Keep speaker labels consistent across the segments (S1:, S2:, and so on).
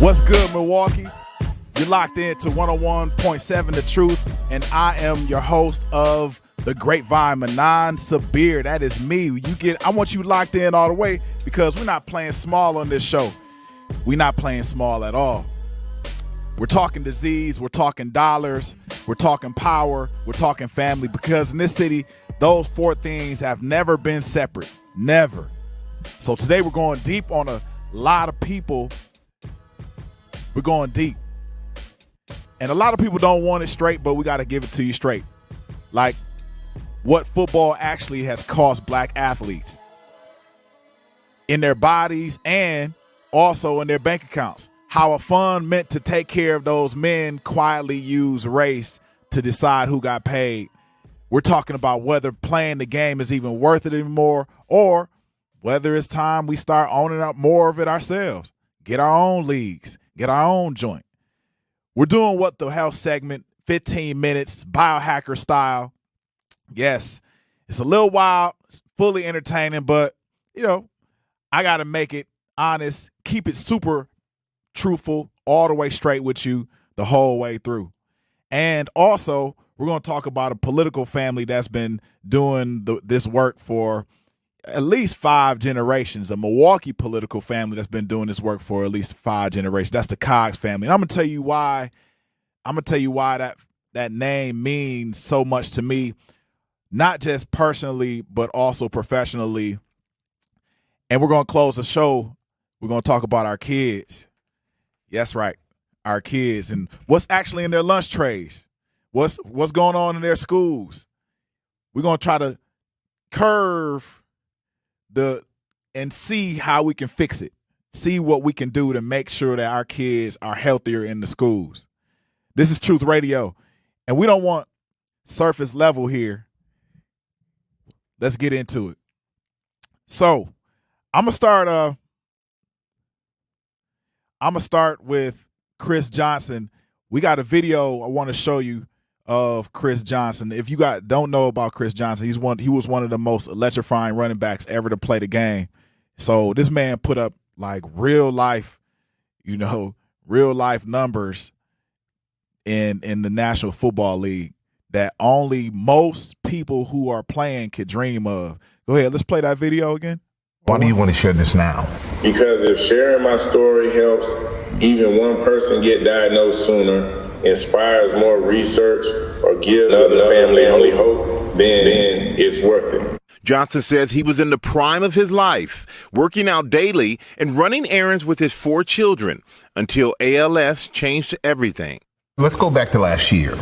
S1: What's good, Milwaukee? You're locked into 101.7 The Truth, and I am your host of the Grapevine, Manon Sabir. That is me. I want you locked in all the way because we're not playing small on this show. We're not playing small at all. We're talking disease, we're talking dollars, we're talking power, we're talking family, because in this city, those four things have never been separate. Never. So today we're going deep on a lot of people. We're going deep. And a lot of people don't want it straight, but we got to give it to you straight. Like what football actually has cost black athletes in their bodies and also in their bank accounts. How a fund meant to take care of those men quietly use race to decide who got paid. We're talking about whether playing the game is even worth it anymore, or whether it's time we start owning up more of it ourselves. Get our own leagues, get our own joint. We're doing What the Health segment, 15 minutes, biohacker style. Yes, it's a little wild, fully entertaining, but, I got to make it honest, keep it super truthful, all the way straight with you the whole way through. And also, we're going to talk about a political family that's been doing this work for at least 5 generations, a Milwaukee political family that's been doing this work for at least 5 generations. That's the Cox family. And I'm going to tell you why. That name means so much to me, not just personally, but also professionally. And we're going to close the show. We're going to talk about our kids. That's right, our kids and what's actually in their lunch trays. What's going on in their schools. We're going to try to curve and see how we can fix it. See what we can do to make sure that our kids are healthier in the schools. This is Truth Radio, and we don't want surface level here. Let's get into it. So I'm gonna start with Chris Johnson. We got a video I want to show you of Chris Johnson. If you don't know about Chris Johnson, he was one of the most electrifying running backs ever to play the game. So this man put up like real life numbers in the National Football League that only most people who are playing could dream of. Go ahead, let's play that video again.
S2: Why do you want to share this now?
S3: Because if sharing my story helps even one person get diagnosed sooner, inspires more research, or gives another family only hope, then it's worth it.
S4: Johnson says he was in the prime of his life, working out daily and running errands with his 4 children until ALS changed everything.
S2: Let's go back to last year.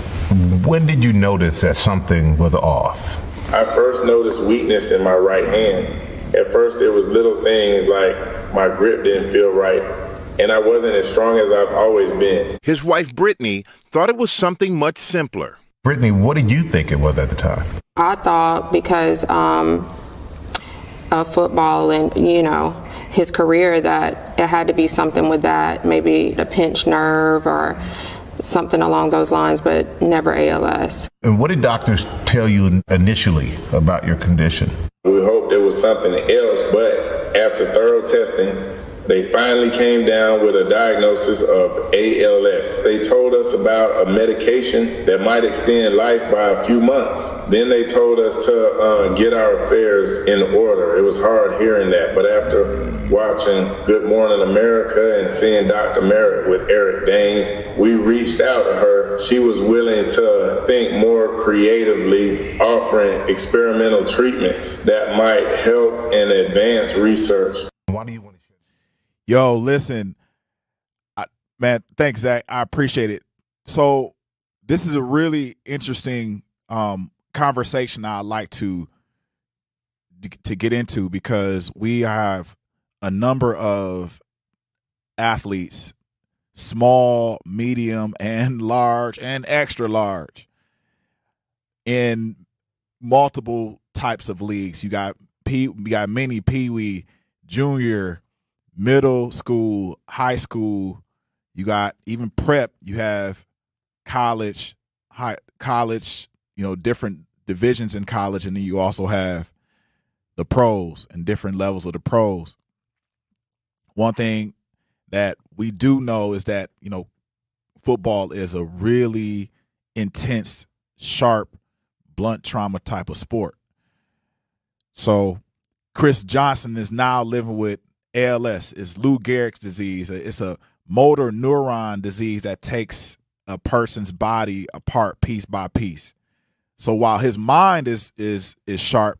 S2: When did you notice that something was off?
S3: I first noticed weakness in my right hand. At first, it was little things like my grip didn't feel right, and I wasn't as strong as I've always been.
S4: His wife, Brittany, thought it was something much simpler.
S2: Brittany, what did you think it was at the time?
S5: I thought because of football and, his career, that it had to be something with that, maybe a pinched nerve or something along those lines, but never ALS.
S2: And what did doctors tell you initially about your condition?
S3: We hoped it was something else, but after thorough testing, they finally came down with a diagnosis of ALS. They told us about a medication that might extend life by a few months. Then they told us to get our affairs in order. It was hard hearing that, but after watching Good Morning America and seeing Dr. Merritt with Eric Dane, we reached out to her. She was willing to think more creatively, offering experimental treatments that might help and advance research.
S2: Why do you want to share?
S1: Yo, listen, man, thanks, Zach. I appreciate it. So this is a really interesting conversation I'd like to get into, because we have a number of athletes, small, medium, and large, and extra large, in multiple types of leagues. You got mini peewee, junior, middle school, high school. You got even prep. You have college, different divisions in college, and then you also have the pros and different levels of the pros. One thing that we do know is that, football is a really intense, sharp, blunt trauma type of sport. So Chris Johnson is now living with ALS. It's Lou Gehrig's disease. It's a motor neuron disease that takes a person's body apart piece by piece. So while his mind is sharp,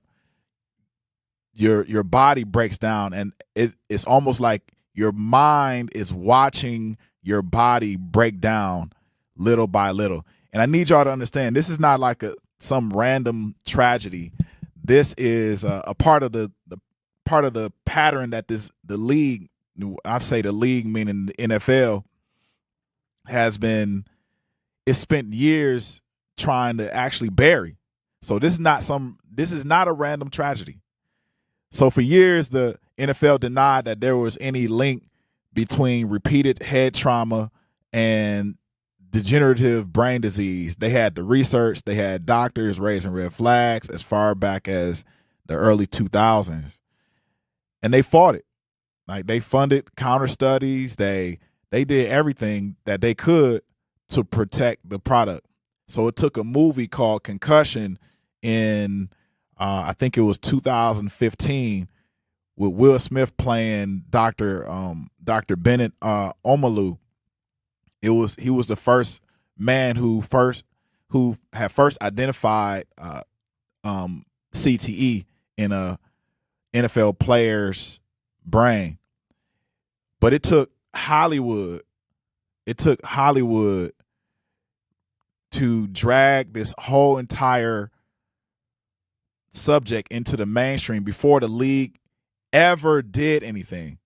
S1: your body breaks down, and it's almost like your mind is watching your body break down little by little. And I need y'all to understand, this is not like some random tragedy. This is a part of the pattern that the league, I say the league meaning the NFL, it's spent years trying to actually bury. So this is not a random tragedy. So for years, the NFL denied that there was any link between repeated head trauma and degenerative brain disease. They had the research, they had doctors raising red flags as far back as the early 2000s. And they fought it. Like, they funded counter studies, they did everything that they could to protect the product. So it took a movie called Concussion in I think it was 2015, with Will Smith playing Dr. Bennett Omalu. He was the first man who had first identified CTE in a NFL player's brain. But it took Hollywood to drag this whole entire subject into the mainstream before the league ever did anything.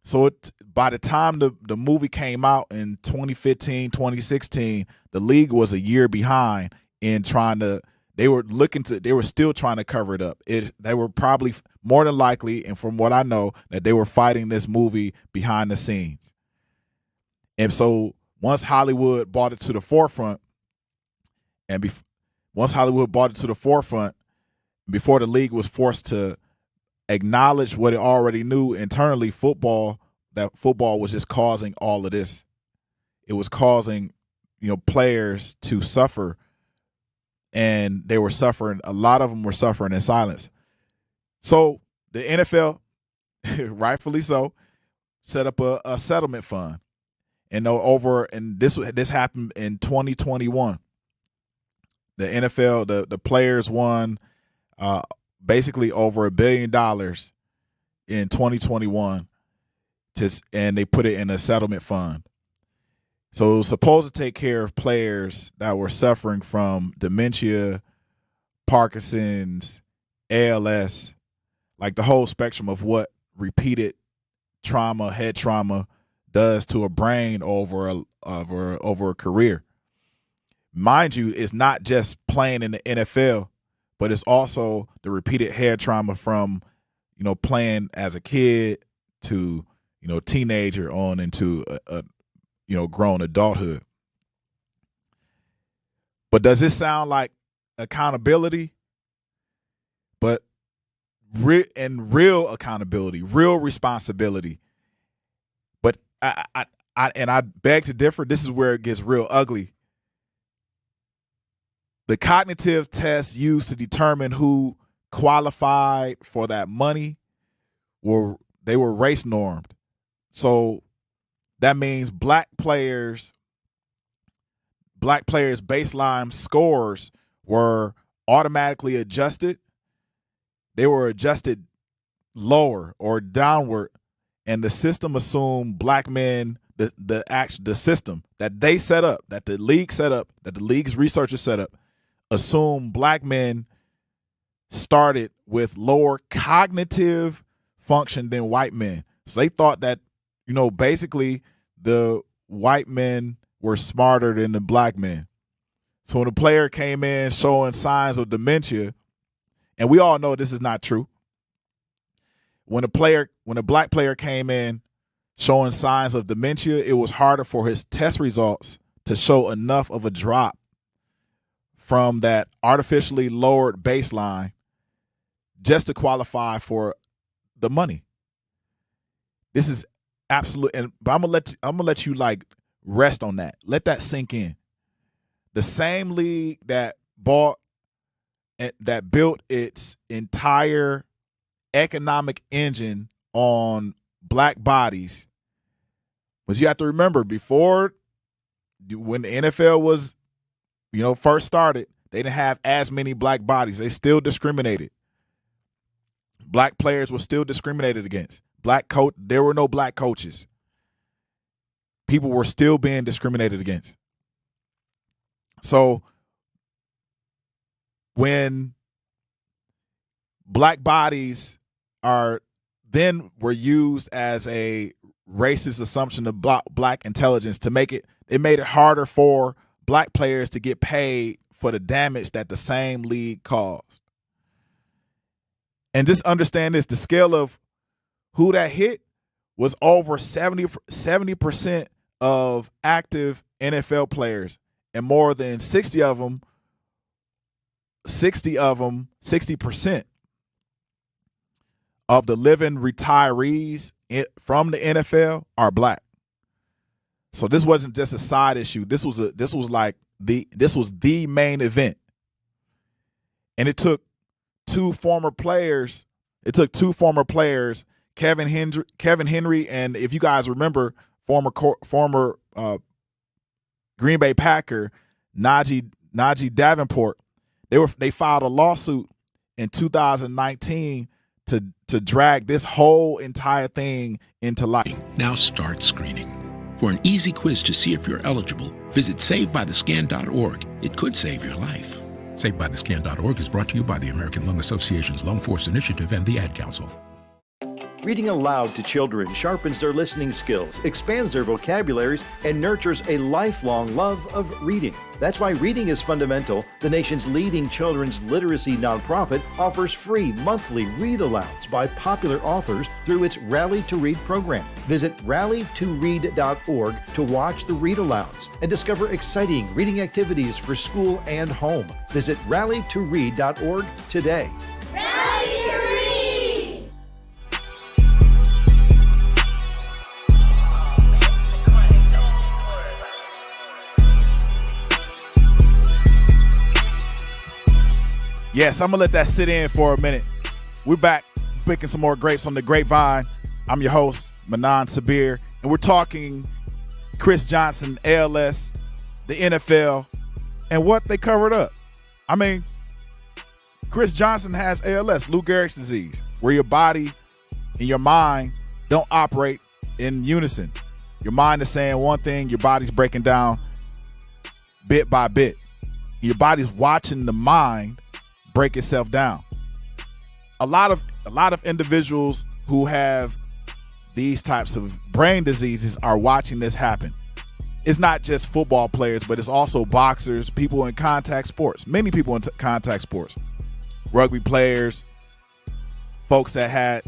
S1: So by the time the movie came out in 2015, 2016, the league was a year behind in they were still trying to cover it up. They were probably more than likely, and from what I know, that they were fighting this movie behind the scenes. And so once Hollywood brought it to the forefront, before the league was forced to acknowledge what it already knew internally, that football was just causing all of this. It was causing, players to suffer, and they were suffering. A lot of them were suffering in silence. So the NFL, rightfully so, set up a settlement fund, and this happened in 2021. The NFL, the players won basically over $1 billion in 2021, and they put it in a settlement fund. So it was supposed to take care of players that were suffering from dementia, Parkinson's, ALS, like the whole spectrum of what repeated trauma, head trauma, does to a brain over a career. Mind you, it's not just playing in the NFL, but it's also the repeated head trauma from, playing as a kid to, teenager on into a grown adulthood. But does this sound like accountability? But real accountability, real responsibility. But I beg to differ. This is where it gets real ugly. The cognitive tests used to determine who qualified for that money were race normed. So that means black players' baseline scores were automatically adjusted. They were adjusted lower or downward, and the system assumed black men, the system that they set up, that the league set up, that the league's researchers set up, assume black men started with lower cognitive function than white men. So they thought that, basically the white men were smarter than the black men. So when a player came in showing signs of dementia, and we all know this is not true. When a black player came in showing signs of dementia, it was harder for his test results to show enough of a drop from that artificially lowered baseline just to qualify for the money. This is Absolutely. But I'm gonna let you like rest on that. Let that sink in. The same league that built its entire economic engine on black bodies, was, you have to remember, before, when the NFL was, first started, they didn't have as many black bodies. They still discriminated. Black players were still discriminated against. There were no black coaches. People were still being discriminated against. So when black bodies were used as a racist assumption of black intelligence to made it harder for black players to get paid for the damage that the same league caused. And just understand this, the scale of who that hit was over 70% of active NFL players, and more than 60% of the living retirees from the NFL are black. So this wasn't just a side issue. This was the main event. And it took two former players, Kevin Henry, and if you guys remember, former Green Bay Packer Najee Davenport. They filed a lawsuit in 2019 to drag this whole entire thing into light.
S6: Now start screening. For an easy quiz to see if you're eligible, visit SaveByTheScan.org. It could save your life. SaveByTheScan.org is brought to you by the American Lung Association's Lung Force Initiative and the Ad Council.
S7: Reading aloud to children sharpens their listening skills, expands their vocabularies, and nurtures a lifelong love of reading. That's why Reading is Fundamental, the nation's leading children's literacy nonprofit, offers free monthly read-alouds by popular authors through its Rally to Read program. Visit rallytoread.org to watch the read-alouds and discover exciting reading activities for school and home. Visit rallytoread.org today.
S1: Yes, I'm going to let that sit in for a minute. We're back picking some more grapes on the Grapevine. I'm your host, Manon Sabir, and we're talking Chris Johnson, ALS, the NFL, and what they covered up. I mean, Chris Johnson has ALS, Lou Gehrig's disease, where your body and your mind don't operate in unison. Your mind is saying one thing, your body's breaking down bit by bit. Your body's watching the mind break itself down. A lot of individuals who have these types of brain diseases are watching this happen. It's not just football players, but it's also boxers, people in contact sports, many people in contact sports, rugby players, folks that had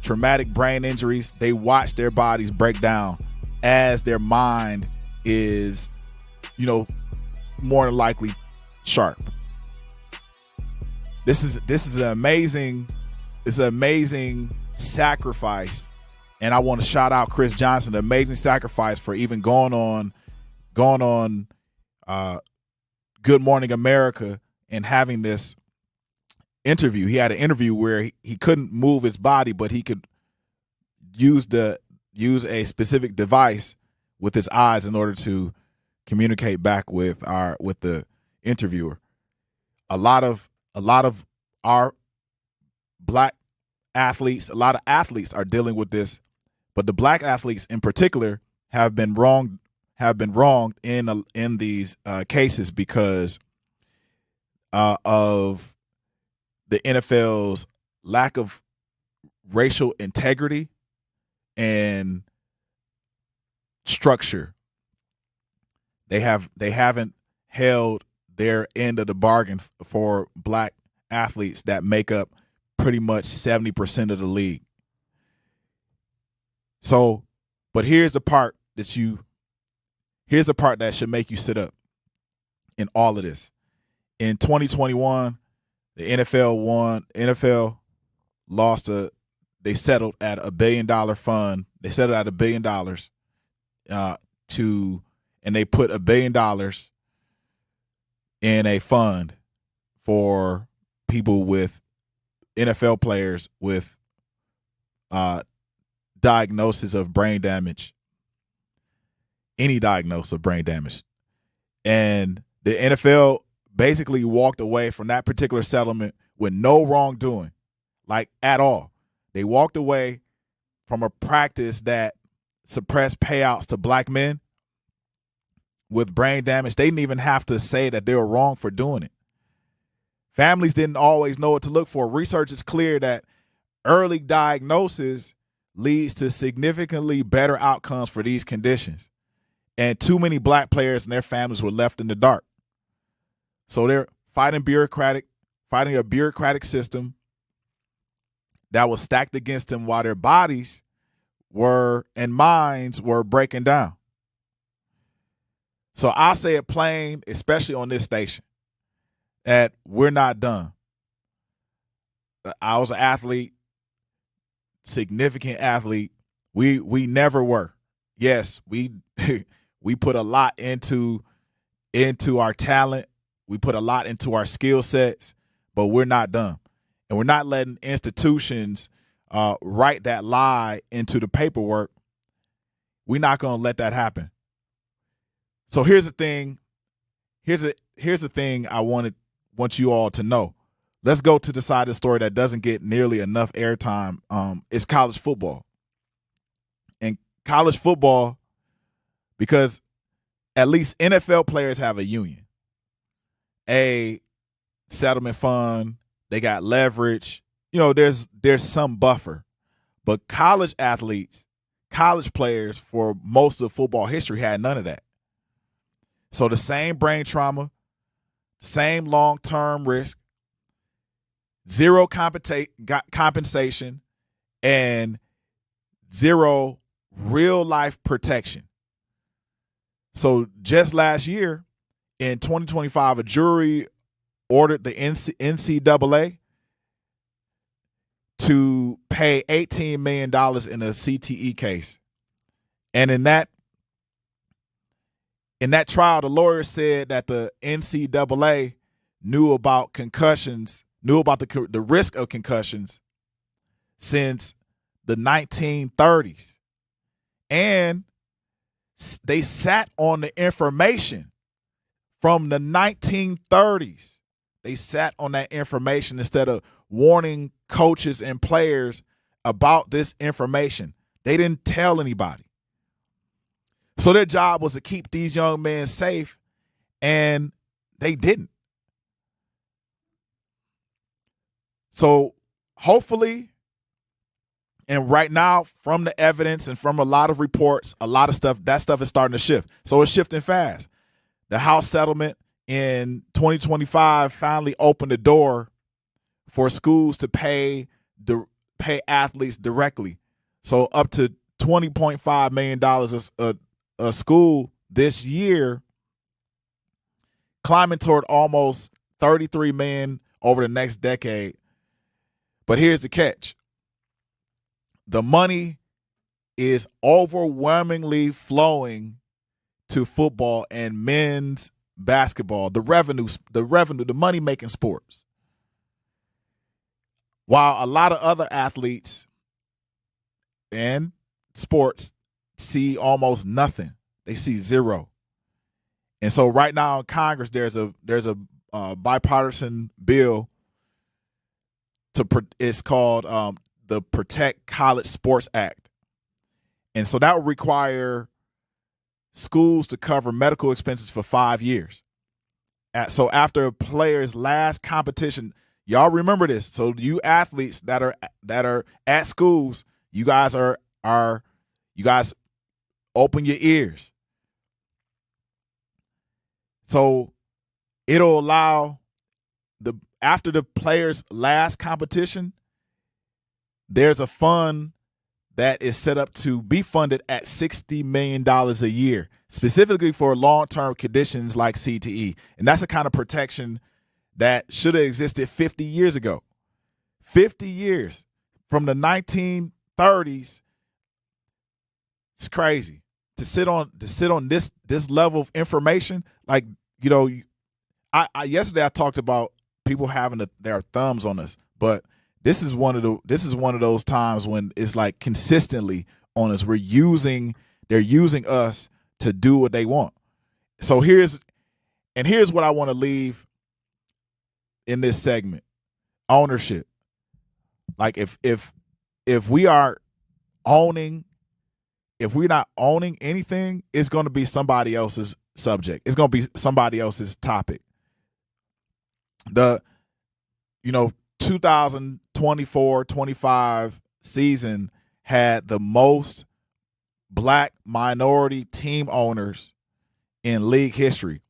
S1: traumatic brain injuries. They watch their bodies break down as their mind is, more than likely sharp. This is an amazing sacrifice, and I want to shout out Chris Johnson, an amazing sacrifice for even going on Good Morning America and having this interview. He had an interview where he couldn't move his body, but he could use a specific device with his eyes in order to communicate back with the interviewer. A lot of our black athletes, a lot of athletes are dealing with this, but the black athletes in particular have been wronged in these cases because of the NFL's lack of racial integrity and structure. They haven't held their end of the bargain for black athletes that make up pretty much 70% of the league. So, but here's the part that should make you sit up in all of this. In 2021, the NFL lost they settled at $1 billion fund. They settled at $1 billion and they put $1 billion in a fund for people with NFL players with diagnosis of brain damage, any diagnosis of brain damage. And the NFL basically walked away from that particular settlement with no wrongdoing, like at all. They walked away from a practice that suppressed payouts to black men with brain damage. They didn't even have to say that they were wrong for doing it. Families didn't always know what to look for. Research is clear that early diagnosis leads to significantly better outcomes for these conditions. And too many black players and their families were left in the dark. So they're fighting a bureaucratic system that was stacked against them while their bodies were and minds were breaking down. So I'll say it plain, especially on this station, that we're not done. I was an athlete, significant athlete. We never were. Yes, we put a lot into our talent. We put a lot into our skill sets, but we're not done. And we're not letting institutions write that lie into the paperwork. We're not going to let that happen. So here's the thing. Here's the thing I want you all to know. Let's go to the side of the story that doesn't get nearly enough airtime. It's college football. And college football, because at least NFL players have a union, a settlement fund, they got leverage. You know, there's some buffer. But college athletes, college players for most of football history had none of that. So the same brain trauma, same long-term risk, zero compensation, and zero real-life protection. So just last year, in 2025, a jury ordered the NCAA to pay $18 million in a CTE case. And in that trial, the lawyer said that the NCAA knew about concussions, knew about the risk of concussions since the 1930s. And they sat on the information from the 1930s. They sat on that information instead of warning coaches and players about this information. They didn't tell anybody. So their job was to keep these young men safe, and they didn't. So hopefully, and right now, from the evidence and from a lot of reports, a lot of stuff, that stuff is starting to shift. So it's shifting fast. The House settlement in 2025 finally opened the door for schools to pay athletes directly. So up to $20.5 million a school this year, climbing toward almost $33 million over the next decade. But here's the catch. The money is overwhelmingly flowing to football and men's basketball, the money-making sports. While a lot of other athletes and sports see almost nothing. They see zero. And so right now in Congress, there's a bipartisan bill it's called the Protect College Sports Act. And so that would require schools to cover medical expenses for 5 years. So after a player's last competition, y'all remember this. So you athletes that are at schools, you guys open your ears. So it'll allow after the player's last competition, there's a fund that is set up to be funded at $60 million a year, specifically for long-term conditions like CTE. And that's the kind of protection that should have existed 50 years ago. 50 years from the 1930s. It's crazy to sit on this level of information. Like, you know, I yesterday I talked about people having their thumbs on us, but this is one of those times when it's like consistently on us. They're using us to do what they want. So here's what I want to leave in this segment. Ownership. Like if we are owning, if we're not owning anything, it's going to be somebody else's subject. It's going to be somebody else's topic. 2024-25 season had the most black minority team owners in league history.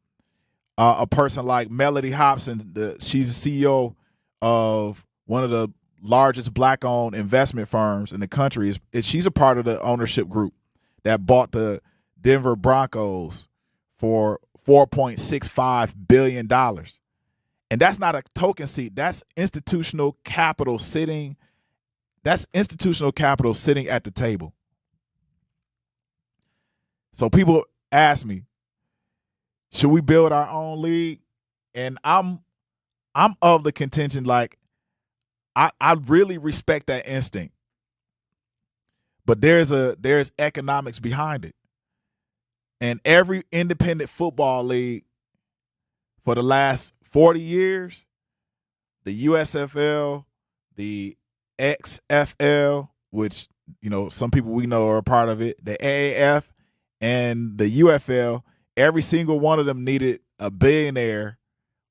S1: A person like Melody Hobson, she's the CEO of one of the largest black-owned investment firms in the country. She's a part of the ownership group that bought the Denver Broncos for $4.65 billion. And that's not a token seat. That's institutional capital sitting. That's institutional capital sitting at the table. So people ask me, should we build our own league? And I'm of the contention, like, I really respect that instinct. But there's economics behind it. And every independent football league for the last 40 years, the USFL, the XFL, which, you know, some people we know are a part of it, the AAF and the UFL, every single one of them needed a billionaire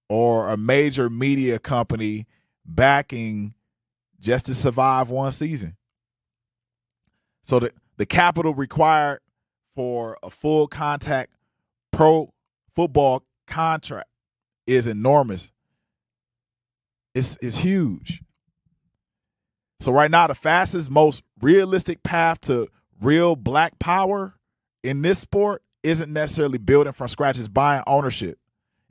S1: or a major media company backing just to survive one season. So the capital required for a full contact pro football contract is enormous. It's huge. So right now, the fastest, most realistic path to real black power in this sport isn't necessarily building from scratch. It's buying ownership.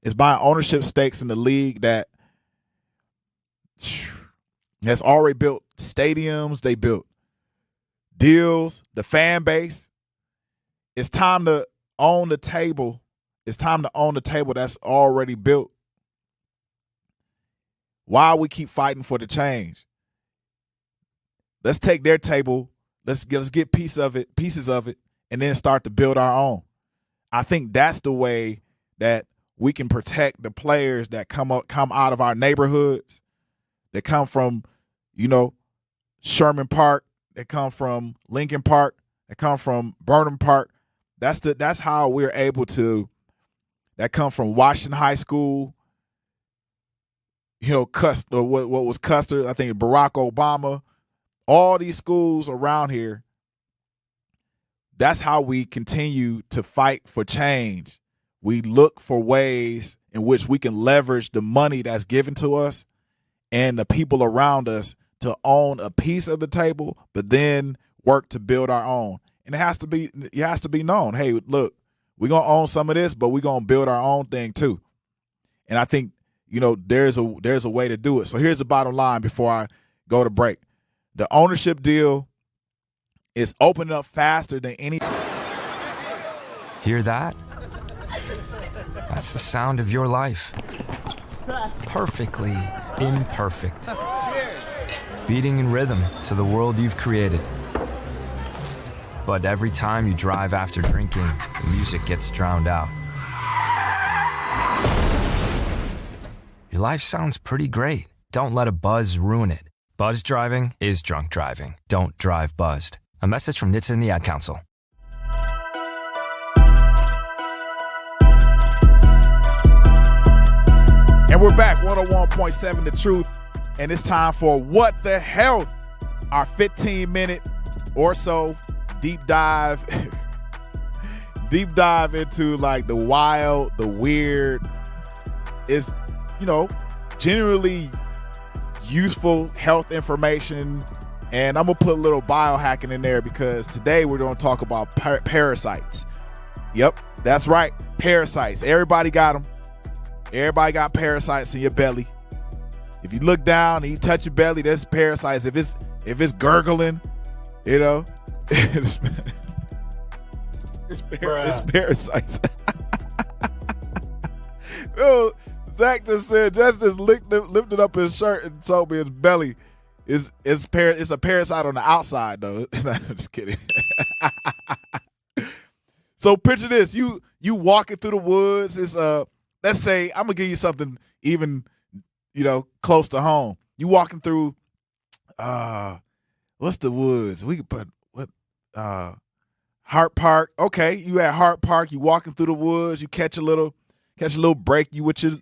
S1: It's buying ownership stakes in the league that has already built stadiums. They built deals, the fan base. It's time to own the table. It's time to own the table that's already built. Why we keep fighting for the change? Let's take their table. Let's get pieces of it, and then start to build our own. I think that's the way that we can protect the players that come out of our neighborhoods, that come from, you know, Sherman Park, that come from Lincoln Park, that come from Burnham Park. That's how we're able to. That come from Washington High School. You know, what was Custer? I think Barack Obama. All these schools around here. That's how we continue to fight for change. We look for ways in which we can leverage the money that's given to us and the people around us to own a piece of the table, but then work to build our own. And it has to be known. Hey, look, we're gonna own some of this, but we're gonna build our own thing too. And I think, you know, there's a way to do it. So here's the bottom line before I go to break. The ownership deal is opening up faster than any.
S8: Hear that? That's the sound of your life. Perfectly imperfect. Beating in rhythm to the world you've created. But every time you drive after drinking, the music gets drowned out. Your life sounds pretty great. Don't let a buzz ruin it. Buzz driving is drunk driving. Don't drive buzzed. A message from NHTSA and the Ad Council.
S1: And we're back, 101.7 The Truth, and it's time for What the Health, our 15-minute or so deep dive into like the wild, the weird, is, you know, generally useful health information. And I'm going to put a little biohacking in there because today we're going to talk about parasites. Yep, that's right, parasites. Everybody got them. Everybody got parasites in your belly. If you look down and you touch your belly, there's parasites. If if it's gurgling, you know, it's parasites. Yo, Zach just said, just lifted up his shirt and told me his belly is a parasite on the outside, though. I'm just kidding. So picture this: you walking through the woods. It's let's say I'm gonna give you something even, close to home. You walking through what's the woods? We could put Hart Park. Okay, you at Hart Park. You walking through the woods. You catch a little break. You with your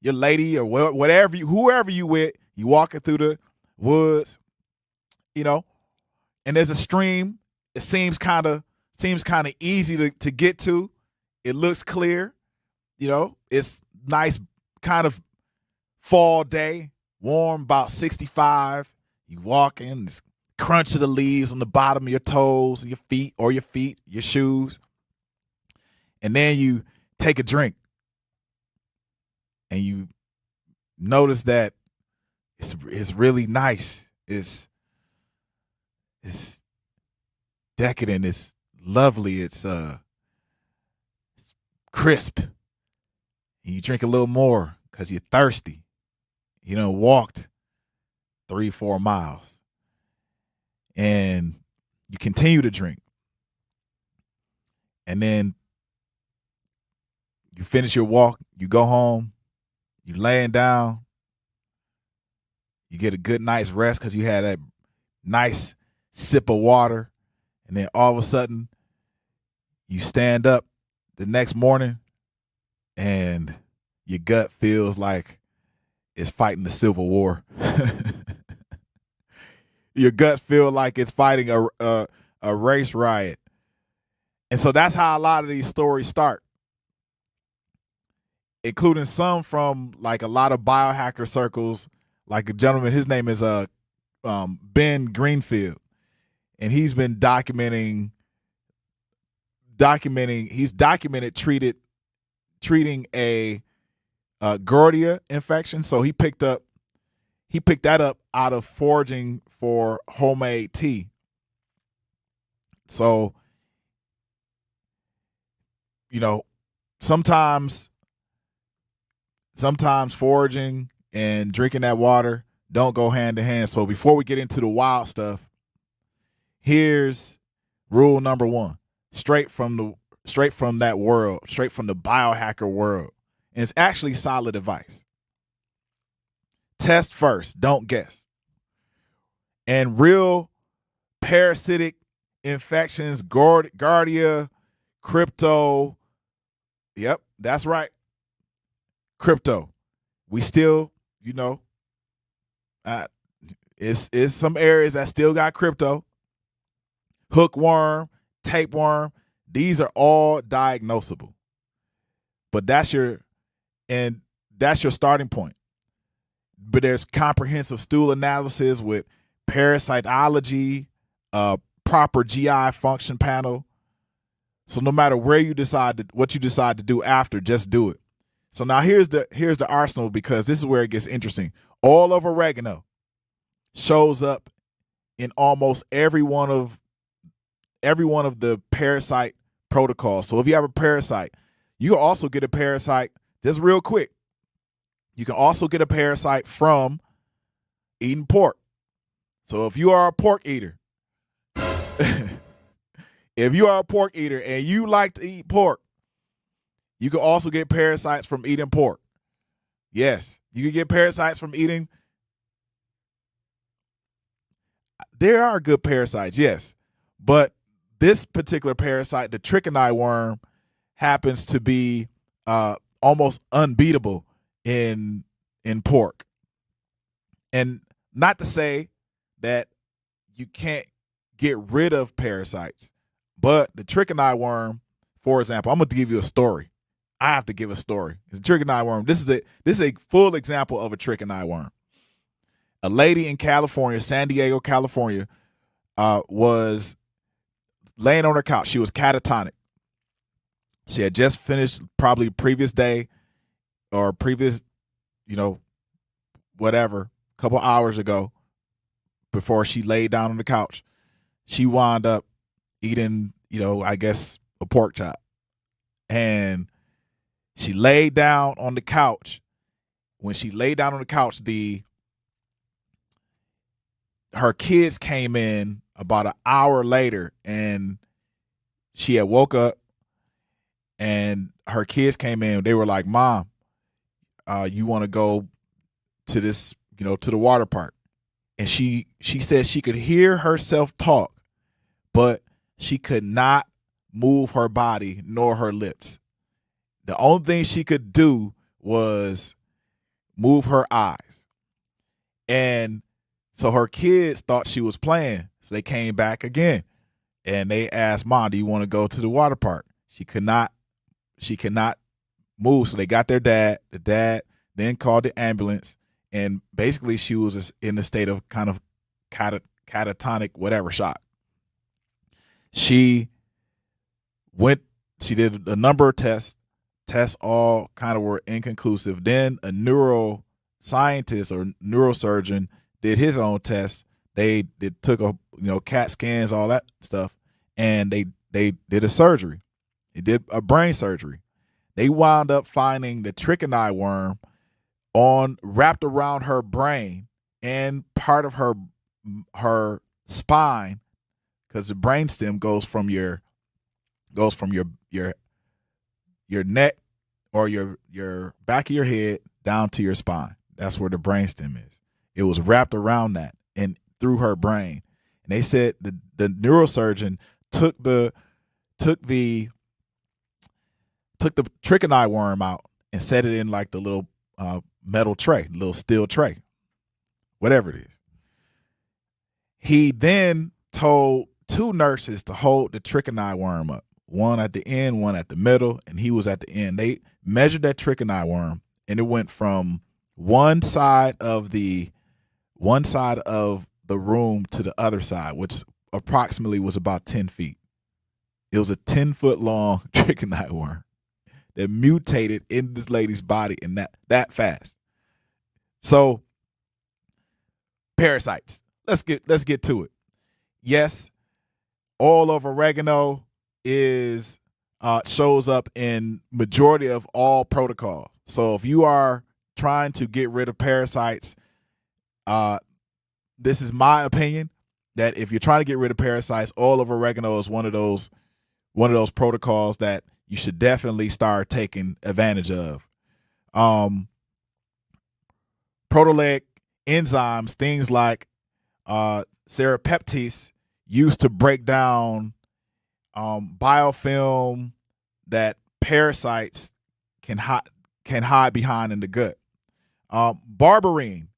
S1: lady or whatever whoever you with. You walking through the woods, and there's a stream. It seems kind of easy to get to. It looks clear. It's nice kind of fall day, warm, about 65. You walking, it's crunch of the leaves on the bottom of your toes and your feet, your shoes. And then you take a drink and you notice that it's really nice. It's decadent. It's lovely. It's crisp. And you drink a little more because you're thirsty. You done walked 3-4 miles. And you continue to drink. And then you finish your walk, you go home, you laying down, you get a good night's rest because you had that nice sip of water. And then all of a sudden, you stand up the next morning and your gut feels like it's fighting the Civil War. Your gut feels like it's fighting a race riot. And so that's how a lot of these stories start, including some from like a lot of biohacker circles, like a gentleman, his name is Ben Greenfield. And he's been documented treating a Giardia infection. So he picked that up out of foraging for homemade tea. So, sometimes foraging and drinking that water don't go hand in hand. So before we get into the wild stuff, here's rule number 1, straight from that world, straight from the biohacker world. And it's actually solid advice. Test first, don't guess. And real parasitic infections, Giardia, crypto, yep, that's right. Crypto. We still, it's some areas that still got crypto. Hookworm, tapeworm, these are all diagnosable. But that's your starting point. But there's comprehensive stool analysis with parasitology, proper GI function panel. So no matter what you decide to do after, just do it. So now here's the arsenal, because this is where it gets interesting. All of oregano shows up in almost every one of the parasite protocols. So if you have a parasite, you can also get a parasite, just real quick, you can also get a parasite from eating pork. So if you are a pork eater, and you like to eat pork, you can also get parasites from eating pork. Yes, you can get parasites from eating. There are good parasites, yes. But this particular parasite, the trichini worm, happens to be almost unbeatable in pork. And not to say that you can't get rid of parasites, but the trichini worm, for example, I'm going to give you a story. I have to give a story. The trichini worm, this is a full example of a trichini worm. A lady in California, San Diego, California, was laying on her couch. She was catatonic. She had just finished probably previous day or previous, whatever, couple hours ago, before she laid down on the couch, she wound up eating, I guess a pork chop. And she laid down on the couch. When she laid down on the couch, her kids came in about an hour later, and she had woke up, and her kids came in. They were like, "Mom, you want to go to this, to the water park?" And she said she could hear herself talk, but she could not move her body nor her lips. The only thing she could do was move her eyes. And so her kids thought she was playing. So they came back again and they asked, "Mom, do you want to go to the water park?" She could not move. So they got their dad. The dad then called the ambulance. And basically she was just in a state of kind of catatonic, whatever, shock. She did a number of tests. Tests all kind of were inconclusive. Then a neuroscientist or neurosurgeon did his own test. They took CAT scans, all that stuff, and they did a surgery. They did a brain surgery. They wound up finding the trichini worm wrapped around her brain and part of her spine, because the brainstem goes from your neck or your back of your head down to your spine. That's where the brainstem is. It was wrapped around that and through her brain. And they said the neurosurgeon took the trichini worm out and set it in like the little metal tray, little steel tray, whatever it is. He then told two nurses to hold the trichini worm up, one at the end, one at the middle, and he was at the end. They measured that trichini worm, and it went from one side of the room to the other side, which approximately was about 10 feet. It was a 10-foot long trichini worm that mutated in this lady's body in that fast. So, parasites. Let's get to it. Yes, oil of oregano shows up in majority of all protocols. So if you are trying to get rid of parasites, this is my opinion that if you're trying to get rid of parasites, oil of oregano is one of those protocols that you should definitely start taking advantage of. Proteolytic enzymes, things like serrapeptase, used to break down biofilm that parasites can hide behind in the gut. Barberine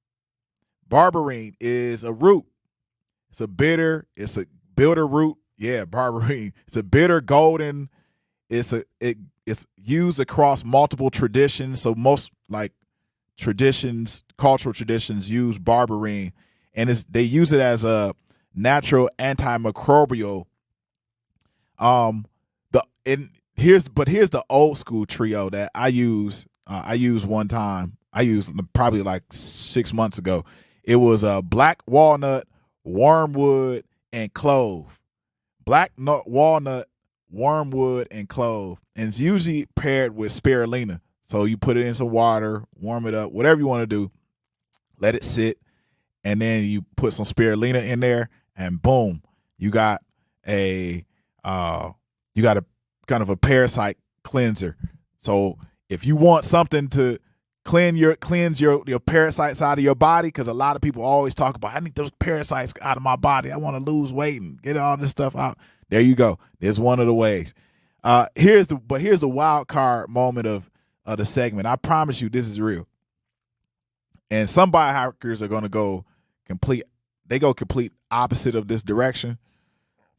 S1: is a root. It's a bitter root. Yeah, barberine. It's a bitter golden. It's used across multiple traditions. So most cultural traditions use barberine, and they use it as a natural antimicrobial. Here's the old school trio that I use. I used one time. I used probably like 6 months ago. It was black walnut, wormwood, and clove. Black walnut, wormwood, and clove, and it's usually paired with spirulina. So you put it in some water, warm it up, whatever you want to do. Let it sit, and then you put some spirulina in there, and boom, you got a kind of a parasite cleanser. So if you want something to cleanse your parasites out of your body, because a lot of people always talk about, I need those parasites out of my body. I want to lose weight and get all this stuff out. There you go. There's one of the ways. Here's the wild card moment of the segment. I promise you this is real. And some biohackers are going to go complete opposite of this direction,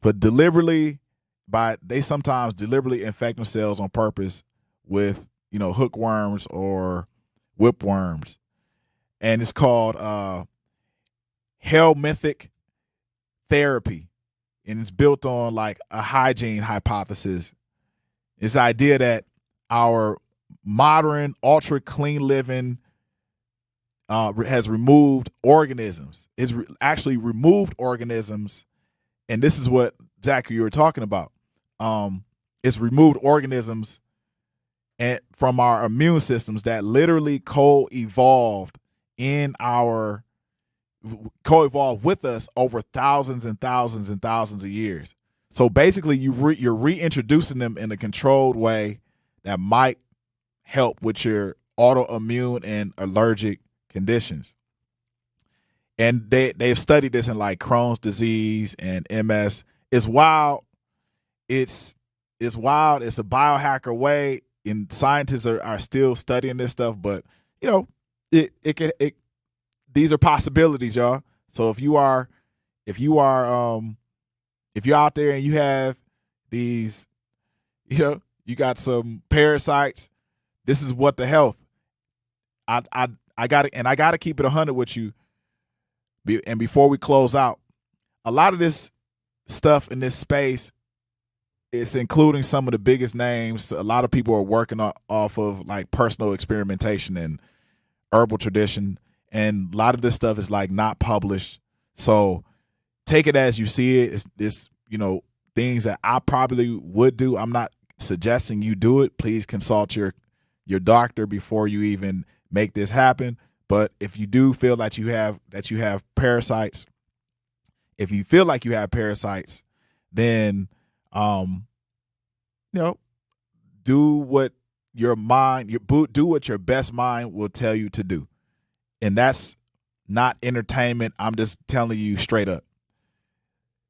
S1: but they sometimes deliberately infect themselves on purpose with, hookworms or whipworms. And it's called helminthic therapy. And it's built on like a hygiene hypothesis. It's the idea that our modern, ultra clean living has removed organisms. It's actually removed organisms, and this is what Zach you were talking about. It's removed organisms and from our immune systems that literally co-evolved with us over thousands and thousands and thousands of years. So basically, you're reintroducing them in a controlled way that might help with your autoimmune and allergic conditions. And they've studied this in like Crohn's disease and MS. It's wild. It's wild. It's a biohacker way, and scientists are still studying this stuff. But you know, these are possibilities, y'all. So if you're out there and you have these, you know, you got some parasites, this is what the health. I gotta keep it 100 with you. And before we close out, a lot of this stuff in this space, it's including some of the biggest names. A lot of people are working off of like personal experimentation and herbal tradition, and a lot of this stuff is like not published. So take it as you see it. It's you know, things that I probably would do. I'm not suggesting you do it. Please consult your doctor before you even make this happen. But if you do feel that you have parasites, if you feel like you have parasites, then you know, do what your best mind will tell you to do. And that's not entertainment. I'm just telling you straight up.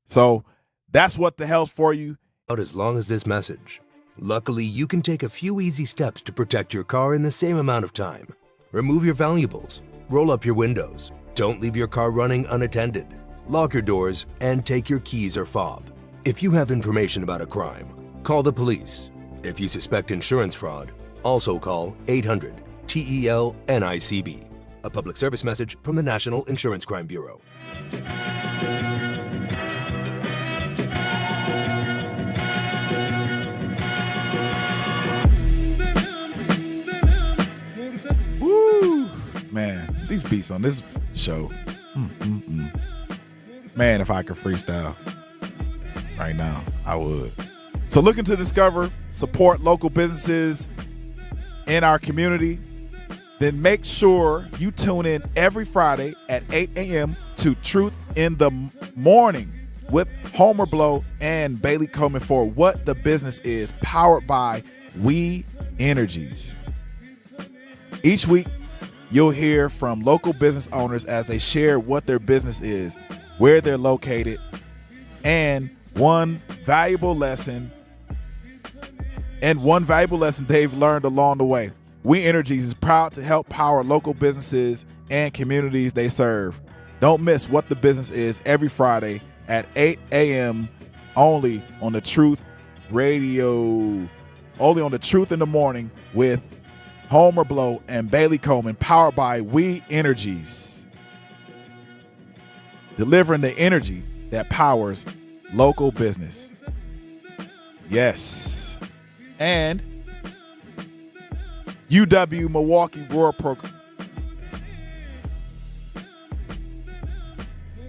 S1: So that's what the hell's for you.
S9: Out as long as this message. Luckily, you can take a few easy steps to protect your car in the same amount of time. Remove your valuables, roll up your windows, don't leave your car running unattended, lock your doors, and take your keys or fob. If you have information about a crime, call the police. If you suspect insurance fraud, also call 800-TEL-NICB. A public service message from the National Insurance Crime Bureau.
S1: Woo! Man, these beats on this show. Man, if I could freestyle right now, I would. So looking to discover, support local businesses in our community, then make sure you tune in every Friday at 8 a.m. to Truth in the Morning with Homer Blow and Bailey Coleman for What the Business Is, powered by We Energies. Each week, you'll hear from local business owners as they share what their business is, where they're located, and one valuable lesson they've learned along the way. We Energies is proud to help power local businesses and communities they serve. Don't miss What the Business Is every Friday at 8 a.m. only on the Truth Radio. Only on the Truth in the Morning with Homer Blow and Bailey Coleman, powered by We Energies. Delivering the energy that powers local business. Yes. And UW Milwaukee Rural Program.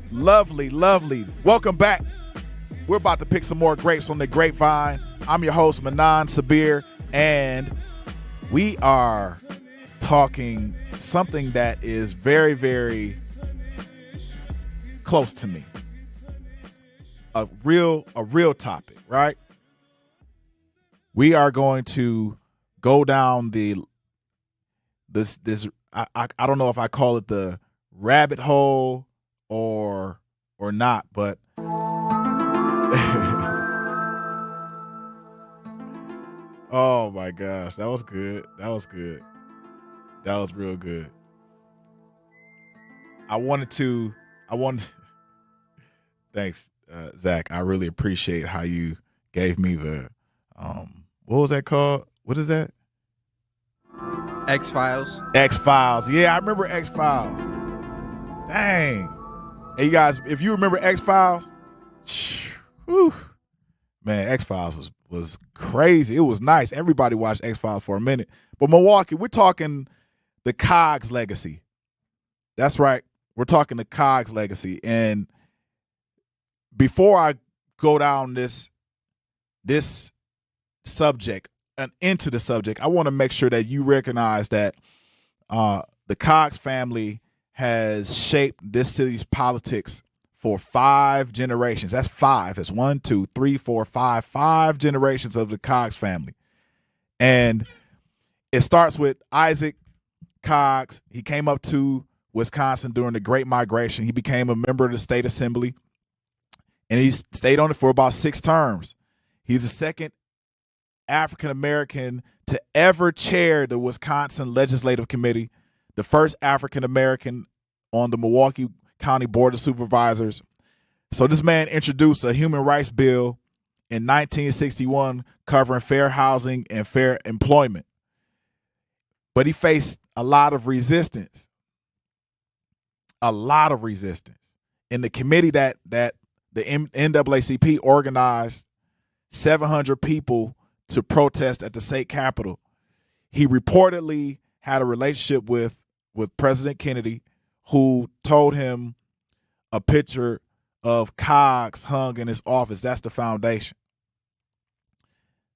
S1: Lovely, lovely. Welcome back. We're about to pick some more grapes on the Grapevine. I'm your host, Manon Sabir, and we are talking something that is very, very close to me. A real topic, right? We are going to go down this I don't know if I call it the rabbit hole or not, but oh my gosh, that was good. That was real good. Thanks, Zach. I really appreciate how you gave me the what was that called? What is that?
S10: X-Files.
S1: X-Files. Yeah, I remember X-Files. Dang. Hey, you guys, if you remember X-Files, whew, man, X-Files was crazy. It was nice. Everybody watched X-Files for a minute. But Milwaukee, we're talking the Cogs legacy. That's right. We're talking the Cogs legacy. And before I go down this subject and into the subject, I want to make sure that you recognize that the Cogs family has shaped this city's politics for 5 generations. That's 5. That's 1, 2, 3, 4, 5. 5 generations of the Cogs family. And it starts with Isaac Cogs. He came up to Wisconsin during the Great Migration. He became a member of the state assembly, and he stayed on it for about 6 terms. He's the second African-American to ever chair the Wisconsin Legislative Committee, the first African-American on the Milwaukee County Board of Supervisors. So this man introduced a human rights bill in 1961 covering fair housing and fair employment. But he faced a lot of resistance. In the committee that the NAACP organized 700 people to protest at the state capitol. He reportedly had a relationship with President Kennedy, who told him a picture of Cogs hung in his office. That's the foundation.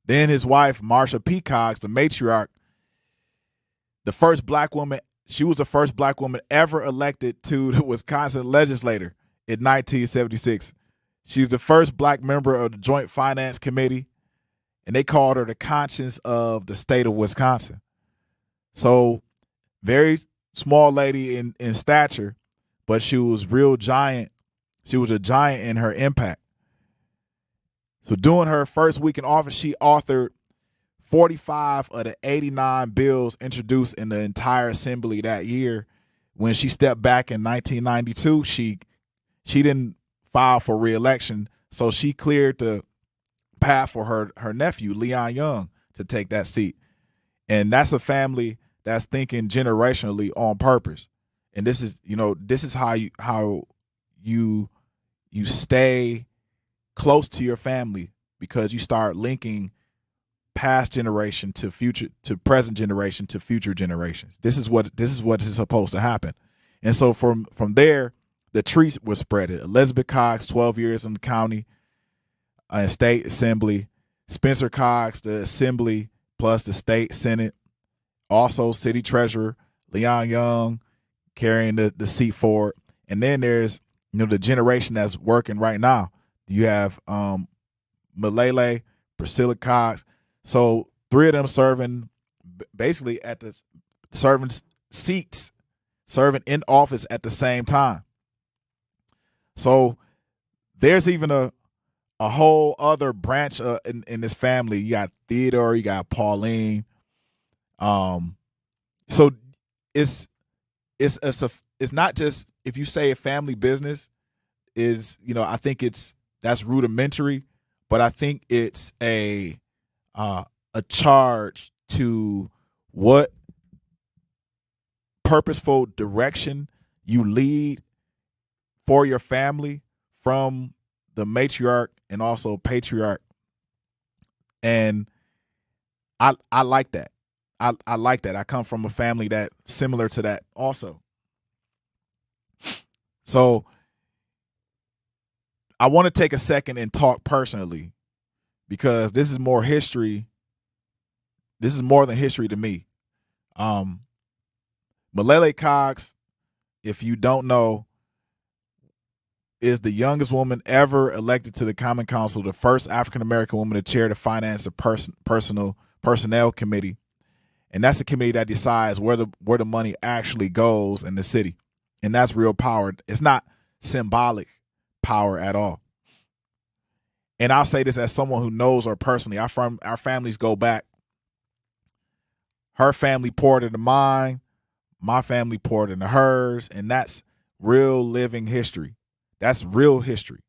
S1: Then his wife, Marsha P. Cogs, the matriarch, she was the first black woman ever elected to the Wisconsin legislature in 1976. She's the first black member of the Joint Finance Committee, and they called her the conscience of the state of Wisconsin. So very small lady in stature, but she was real giant. She was a giant in her impact. So during her first week in office, she authored 45 of the 89 bills introduced in the entire assembly that year. When she stepped back in 1992, she didn't file for re-election, so she cleared the path for her nephew, Leon Young, to take that seat. And that's a family that's thinking generationally on purpose. And this is how you stay close to your family, because you start linking past generation to present generation to future generations. This is what is supposed to happen. And so from there, the tree was spread. Elizabeth Cogs, 12 years in the county and state assembly. Spencer Cogs, the assembly plus the state senate. Also city treasurer. Leon Young carrying the seat forward. And then there's the generation that's working right now. You have Malele, Priscilla Cogs. So 3 of them serving basically at the serving seats, serving in office at the same time. So there's even a whole other branch in this family. You got Theodore, you got Pauline. So it's not just, if you say a family business is, I think that's rudimentary, but I think it's a charge to what purposeful direction you lead for your family from the matriarch and also patriarch. And I like that. I like that. I come from a family that similar to that also. So I want to take a second and talk personally, because this is more history. This is more than history to me. Malele Cogs, if you don't know, is the youngest woman ever elected to the Common Council, the first African-American woman to chair the Finance and Personnel Committee. And that's the committee that decides where the money actually goes in the city. And that's real power. It's not symbolic power at all. And I'll say this as someone who knows her personally. Our families go back. Her family poured into mine. My family poured into hers. And that's real living history. That's real history.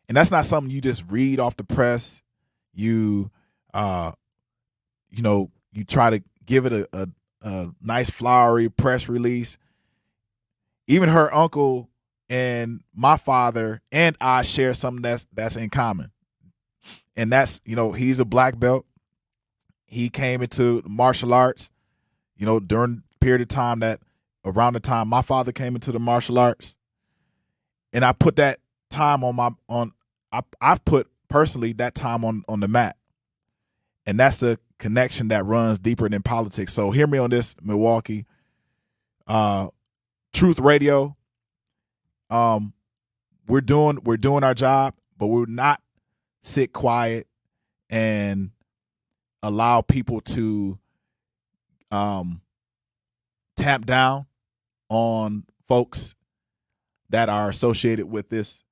S1: And that's not something you just read off the press. You try to give it a nice flowery press release. Even her uncle and my father and I share something that's in common. And that's, he's a black belt. He came into martial arts, during the period of time that around the time my father came into the martial arts, and I put that time I put personally that time on the mat. And that's the connection that runs deeper than politics. So hear me on this, Milwaukee. Truth Radio. We're doing our job, but we're not sit quiet and allow people to tamp down on folks that are associated with this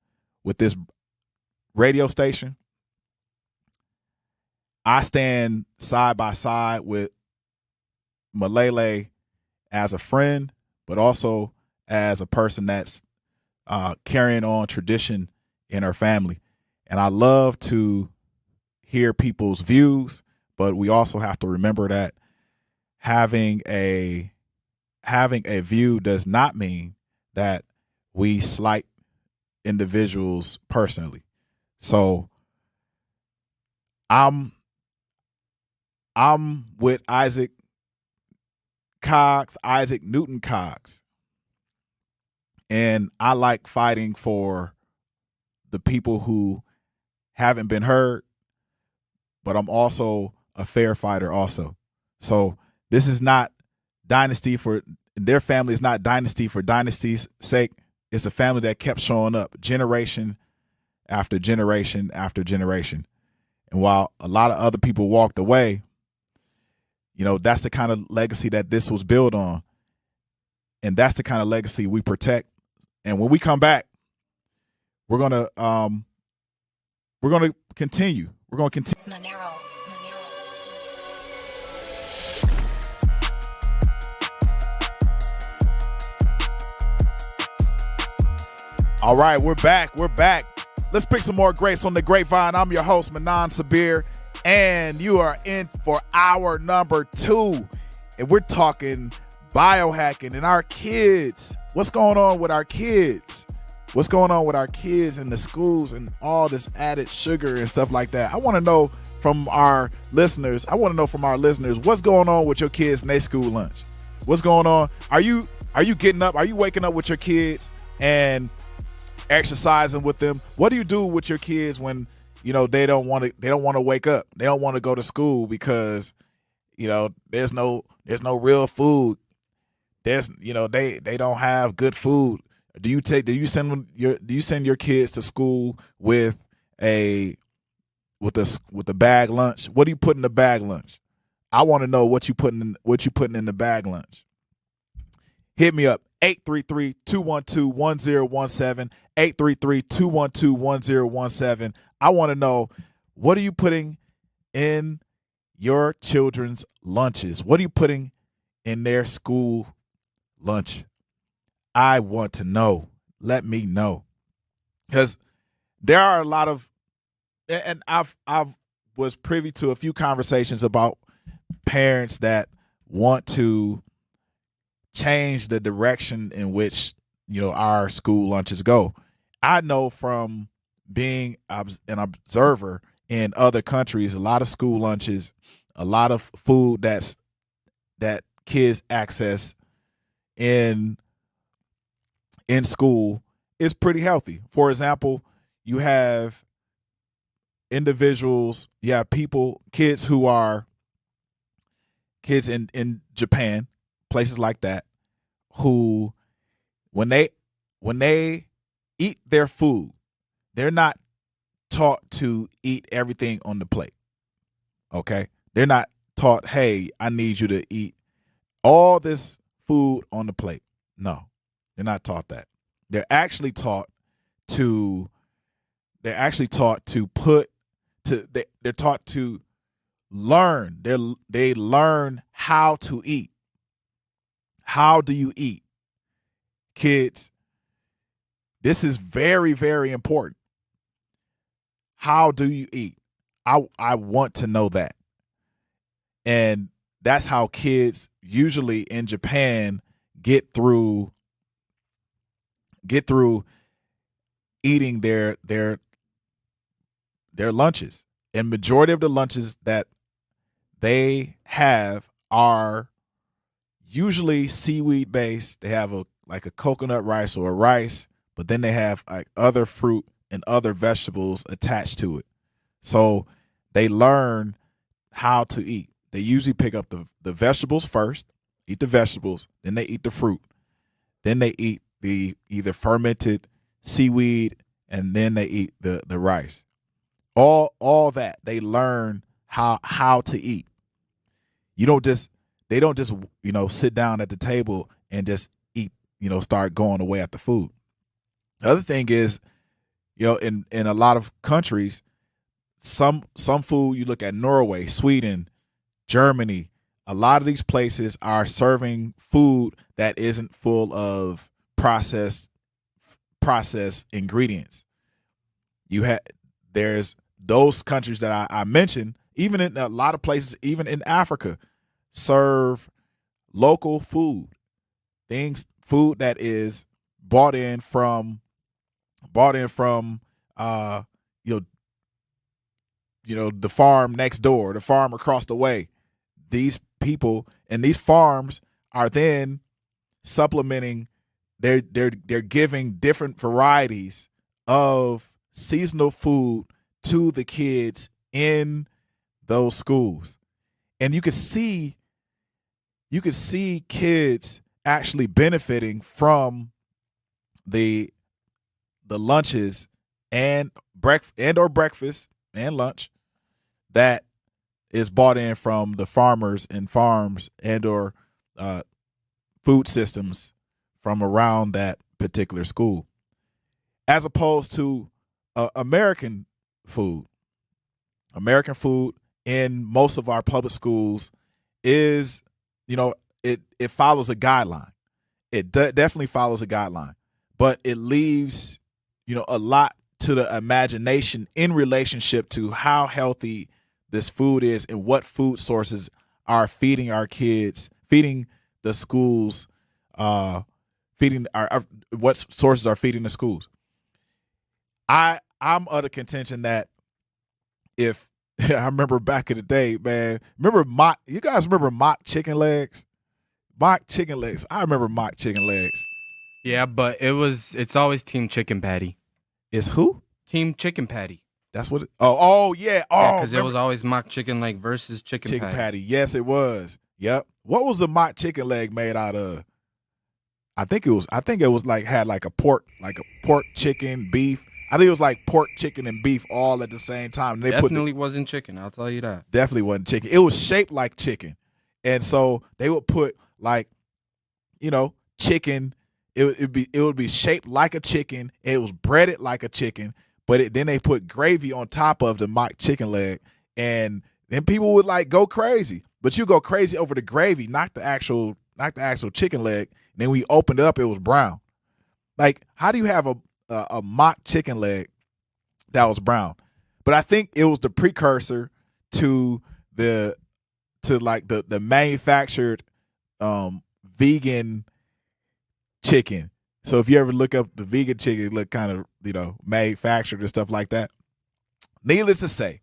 S1: radio station. I stand side by side with Malele as a friend, but also as a person that's carrying on tradition in her family. And I love to hear people's views, but we also have to remember that having a view does not mean that we slight individuals personally. So I'm with Isaac Newton Cox. And I like fighting for the people who haven't been heard, but I'm also a fair fighter also. So this is not dynasty for their family, is not dynasty for dynasty's sake. It's a family that kept showing up generation after generation after generation. And while a lot of other people walked away, you know, that's the kind of legacy that this was built on. And that's the kind of legacy we protect. And when we come back, we're gonna continue. We're gonna continue. All right, we're back. Let's pick some more grapes on the grapevine. I'm your host, Manon Sabir, and you are in for hour number 2. And we're talking biohacking and our kids. What's going on with our kids? What's going on with our kids in the schools and all this added sugar and stuff like that? I want to know from our listeners. What's going on with your kids and their school lunch? What's going on? Are you getting up? Are you waking up with your kids and exercising with them? What do you do with your kids when, you know, they don't want to wake up? They don't want to go to school because, you know, there's no real food. There's, you know, they don't have good food. Do you send your kids to school with a bag lunch? What do you put in the bag lunch? I want to know what you putting in the bag lunch. Hit me up, 833-212-1017, 833-212-1017. I want to know, what are you putting in your children's lunches? What are you putting in their school lunch? I want to know. Let me know. Because there are a lot of, and I've was privy to a few conversations about parents that want to change the direction in which, you know, our school lunches go. I know from being an observer in other countries, a lot of school lunches, a lot of food that kids access in school is pretty healthy. For example, you have individuals, kids in Japan, places like that, who when they eat their food, they're not taught to eat everything on the plate. Okay? They're not taught, hey, I need you to eat all this food on the plate. No, they're not taught that. They're actually taught to learn. They learn how to eat. How do you eat? Kids, this is very, very important. How do you eat? I want to know that. And that's how kids usually in Japan get through eating their lunches. And majority of the lunches that they have are usually seaweed based. They have a coconut rice or a rice, but then they have like other fruit and other vegetables attached to it. So they learn how to eat. They usually pick up the vegetables first, eat the vegetables, then they eat the fruit. Then they eat the either fermented seaweed, and then they eat the rice. All that they learn how to eat. They don't just sit down at the table and just eat, start going away at the food. The other thing is, in a lot of countries, some food, you look at Norway, Sweden, Germany, a lot of these places are serving food that isn't full of processed ingredients. There's those countries that I mentioned, even in a lot of places, even in Africa, serve local food that is bought in from the farm next door, the farm across the way. These people and these farms are then supplementing. They're giving different varieties of seasonal food to the kids in those schools, and you could see kids actually benefiting from the lunches and breakfast and lunch that is bought in from the farmers and farms and or food systems from around that particular school, as opposed to American food. American food in most of our public schools is, it follows a guideline. It definitely follows a guideline, but it leaves, a lot to the imagination in relationship to how healthy this food is and what food sources are feeding our kids, feeding the schools, what sources are feeding the schools. I'm of the contention that if I remember back in the day, man, you guys remember mock chicken legs? Mock chicken legs. I remember mock chicken legs.
S10: Yeah, but it's always Team Chicken Patty.
S1: Is who?
S10: Team Chicken Patty.
S1: That's what oh yeah. Oh,
S10: because it was always mock chicken leg versus chicken patty.
S1: Yes, it was. Yep. What was the mock chicken leg made out of? I think it was like had like a pork chicken, beef. I think it was like pork, chicken, and beef all at the same time. They
S10: definitely wasn't chicken, I'll tell you that.
S1: Definitely wasn't chicken. It was shaped like chicken. And so they would put like, chicken. It would be shaped like a chicken. It was breaded like a chicken, but then they put gravy on top of the mock chicken leg, and then people would like go crazy. But you go crazy over the gravy, not the actual chicken leg. And then we opened it up, it was brown. Like, how do you have a mock chicken leg that was brown? But I think it was the precursor to the manufactured vegan chicken. So if you ever look up the vegan chicken, it look kind of, manufactured and stuff like that. Needless to say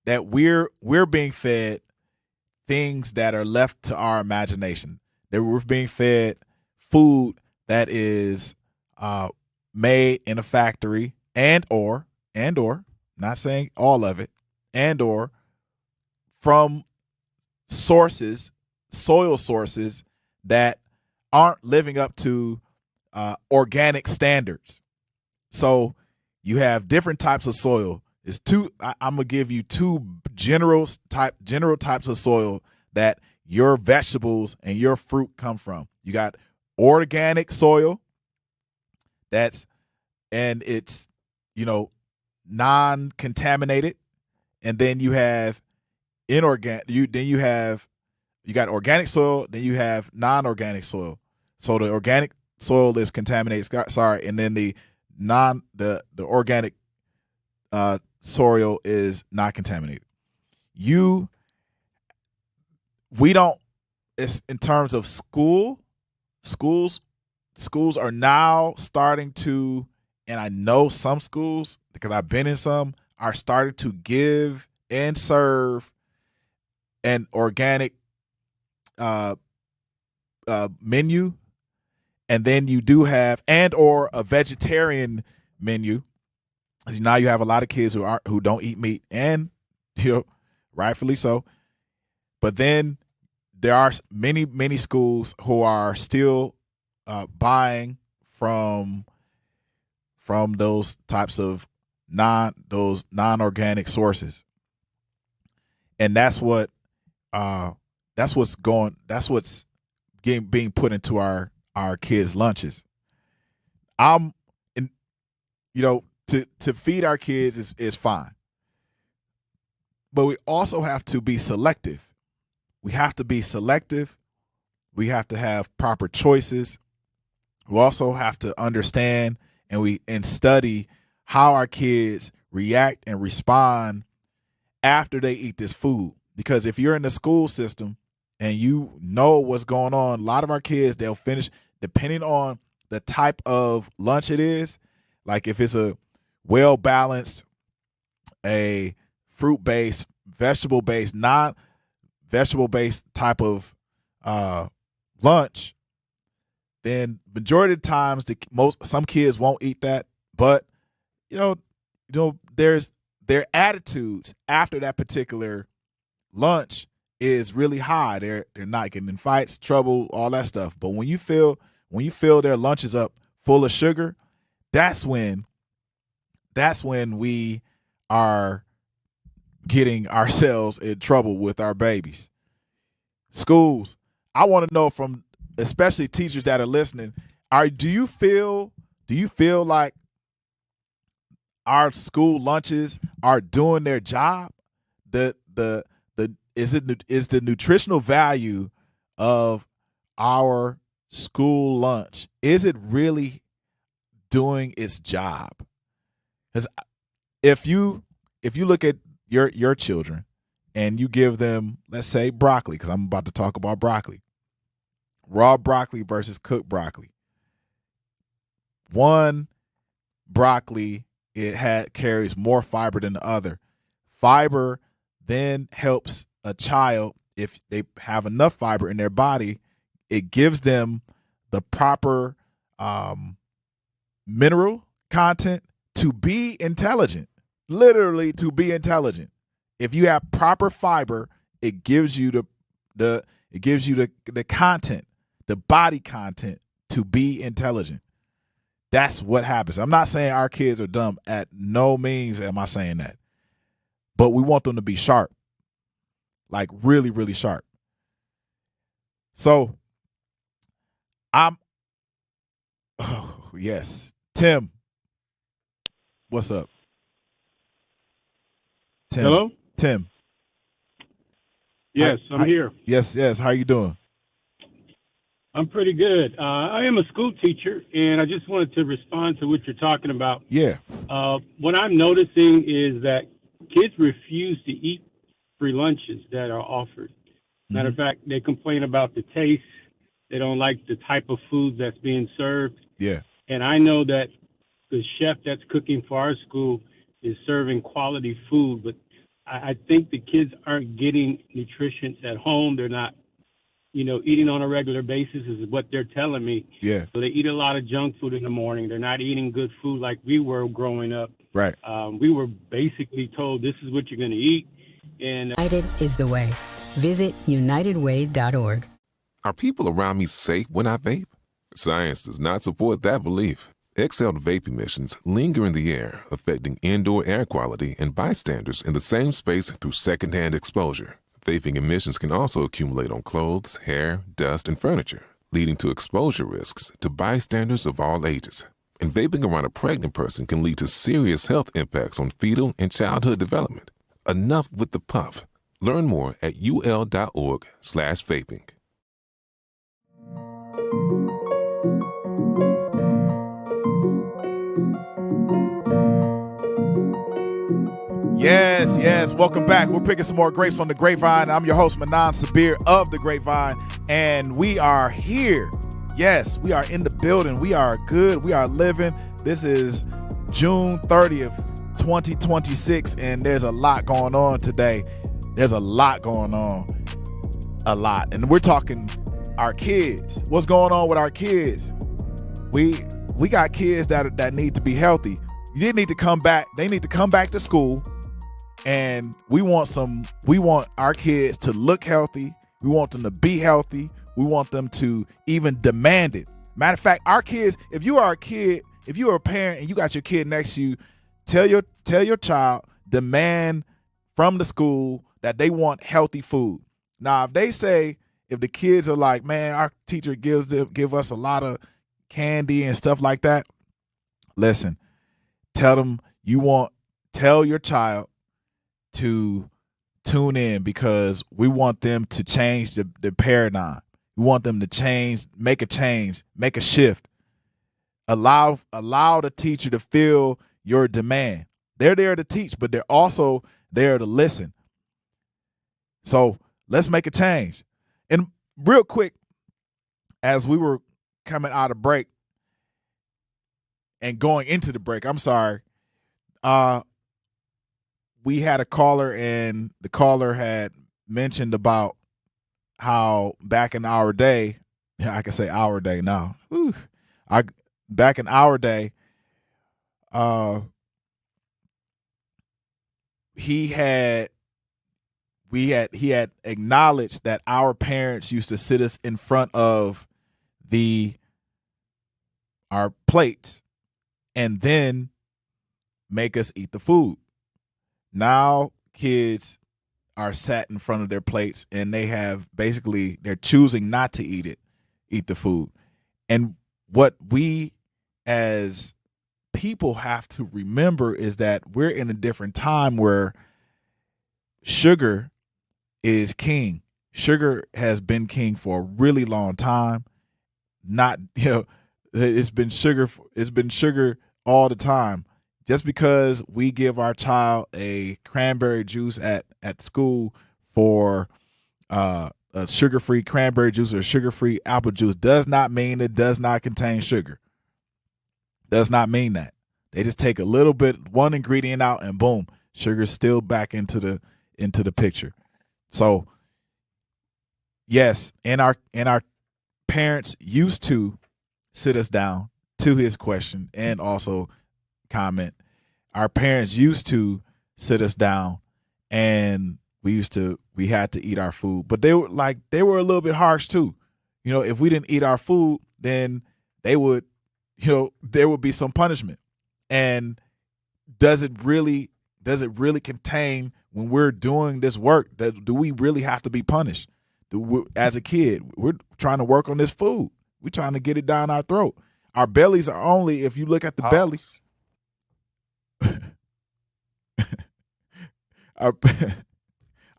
S1: that we're being fed things that are left to our imagination. That we're being fed food that is made in a factory and or, not saying all of it, and or from soil sources that aren't living up to organic standards. So you have different types of soil. I'm gonna give you two general types of soil that your vegetables and your fruit come from. You got organic soil, it's non-contaminated, and then you have inorganic. You got organic soil, then you have non-organic soil. So the organic soil is contaminated. And then the organic soil is not contaminated. It's in terms of schools are now starting to, and I know some schools, because I've been in some, are starting to give and serve an organic menu, and then you do have or a vegetarian menu. Now you have a lot of kids who don't eat meat, and rightfully so. But then there are many schools who are still buying from those types of non-organic sources, and that's what's being put into our kids' lunches. To feed our kids is fine, but we also have to be selective. We have to be selective. We have to have proper choices. We also have to understand and study how our kids react and respond after they eat this food. Because if you're in the school system and you know what's going on, a lot of our kids, they'll finish, depending on the type of lunch it is. Like if it's a well-balanced, a fruit-based, vegetable-based, non-vegetable-based type of lunch, then majority of the times some kids won't eat that. But there's their attitudes after that particular lunch is really high. They're not getting in fights, trouble, all that stuff. But when you fill their lunches up full of sugar, that's when we are getting ourselves in trouble with our babies. Schools, I want to know from especially teachers that are listening, do you feel like our school lunches are doing their job? Is the nutritional value of our school lunch, is it really doing its job? Because if you look at your children and you give them, let's say, broccoli, because I'm about to talk about broccoli, raw broccoli versus cooked broccoli. One broccoli, carries more fiber than the other. Fiber then helps a child, if they have enough fiber in their body, it gives them the proper mineral content to be intelligent, literally to be intelligent. If you have proper fiber, it gives you the content, the body content to be intelligent. That's what happens. I'm not saying our kids are dumb. At no means am I saying that. But we want them to be sharp, like really, really sharp. So yes. Tim, what's up? Tim.
S11: Hello?
S1: Tim.
S11: Yes, I'm here.
S1: Yes. How you doing?
S11: I'm pretty good. I am a school teacher, and I just wanted to respond to what you're talking about.
S1: Yeah.
S11: What I'm noticing is that kids refuse to eat free lunches that are offered. Matter of fact, they complain about the taste. They don't like the type of food that's being served.
S1: Yeah.
S11: And I know that the chef that's cooking for our school is serving quality food, but I think the kids aren't getting nutrition at home. They're not, eating on a regular basis is what they're telling me.
S1: Yeah.
S11: So they eat a lot of junk food in the morning. They're not eating good food like we were growing up.
S1: Right.
S11: We were basically told this is what you're going to eat. And
S12: United is the way. Visit unitedway.org.
S13: Are people around me safe when I vape? Science does not support that belief. Exhaled vape emissions linger in the air, affecting indoor air quality and bystanders in the same space through secondhand exposure. Vaping emissions can also accumulate on clothes, hair, dust, and furniture, leading to exposure risks to bystanders of all ages. And vaping around a pregnant person can lead to serious health impacts on fetal and childhood development. Enough with the puff. Learn more at ul.org/vaping.
S1: Yes. Welcome back. We're picking some more grapes on the Grapevine. I'm your host, Manon Sabir of the Grapevine, and we are here. Yes, we are in the building. We are good. We are living. This is June 30th, 2026, and there's a lot going on today. There's a lot going on. A lot. And we're talking our kids. What's going on with our kids? We got kids that need to be healthy. You need to come back. They need to come back to school, and we want our kids to look healthy. We want them to be healthy. We want them to even demand it. Matter of fact, our kids, if you are a parent and you got your kid next to you, tell your child, demand from the school that they want healthy food. Now, if the kids are like, man, our teacher give us a lot of candy and stuff like that, listen, tell your child to tune in, because we want them to change the paradigm. We want them to change, make a shift. Allow the teacher to feel your demand. They're there to teach, but they're also there to listen. So let's make a change. And real quick, as we were coming out of break and going into the break, I'm sorry, we had a caller, and the caller had mentioned about how back in our day, I can say our day now. Back in our day, he had acknowledged that our parents used to sit us in front of our plates and then make us eat the food. Now kids are sat in front of their plates, and they're choosing not to eat the food. And what we as people have to remember is that we're in a different time where sugar is king. Sugar has been king for a really long time. It's been sugar all the time. Just because we give our child a cranberry juice at school for a sugar-free cranberry juice or sugar-free apple juice does not mean it does not contain sugar. Does not mean that. They just take a little bit, one ingredient out, and boom, sugar's still back into the picture. So yes, and our parents used to sit us down, to his question and also comment. Our parents used to sit us down, and we had to eat our food, but they were a little bit harsh too. If we didn't eat our food, then there would be some punishment. And does it really contain, when we're doing this work, do we really have to be punished? As a kid, we're trying to work on this food. We're trying to get it down our throat. Our bellies are only, if you look at the bellies,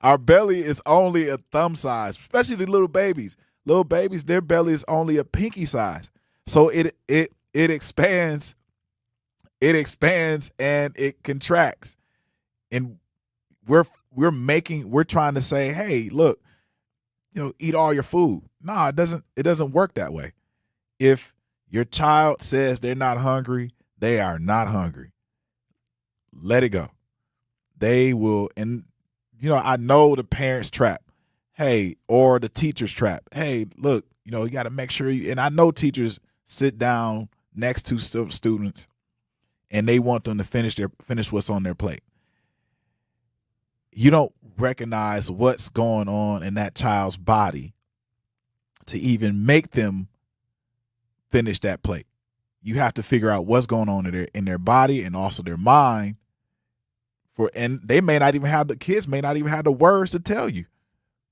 S1: our belly is only a thumb size, especially the little babies. Little babies, their belly is only a pinky size. So it expands and it contracts. And we're trying to say, hey, look, eat all your food. No, it doesn't work that way. If your child says they're not hungry, they are not hungry. Let it go. They will. And I know the parents' trap, hey, or the teacher's trap. Hey, look, you got to make sure and I know teachers sit down next to students and they want them to finish what's on their plate. You don't recognize what's going on in that child's body to even make them finish that plate. You have to figure out what's going on in their body and also their mind. And they may not even have, the kids may not even have the words to tell you,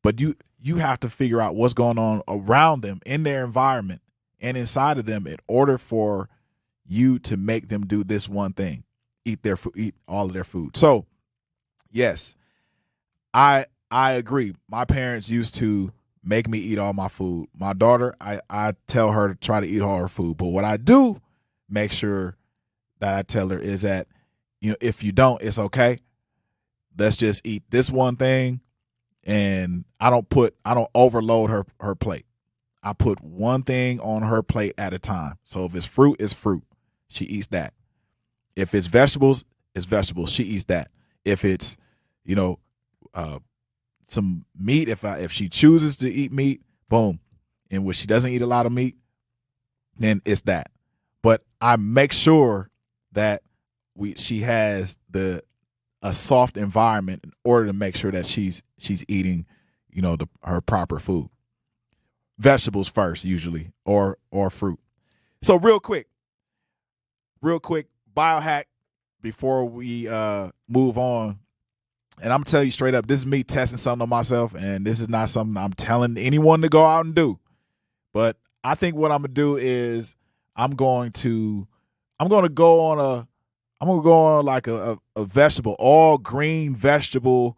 S1: but you have to figure out what's going on around them in their environment and inside of them in order for you to make them do this one thing, eat all of their food. So yes, I agree. My parents used to make me eat all my food. My daughter, I tell her to try to eat all her food. But what I do make sure that I tell her is that, if you don't, it's okay. Let's just eat this one thing. And I don't overload her plate. I put one thing on her plate at a time. So if it's fruit, it's fruit. She eats that. If it's vegetables, it's vegetables. She eats that. If it's, some meat, if she chooses to eat meat, boom, in which she doesn't eat a lot of meat, then it's that. But I make sure that she has a soft environment in order to make sure that she's eating, her proper food. Vegetables first, usually, or fruit. So real quick, biohack before we move on. And I'm telling you straight up, this is me testing something on myself, and this is not something I'm telling anyone to go out and do. But I think what I'm gonna do is I'm going to go on like a vegetable, all green vegetable.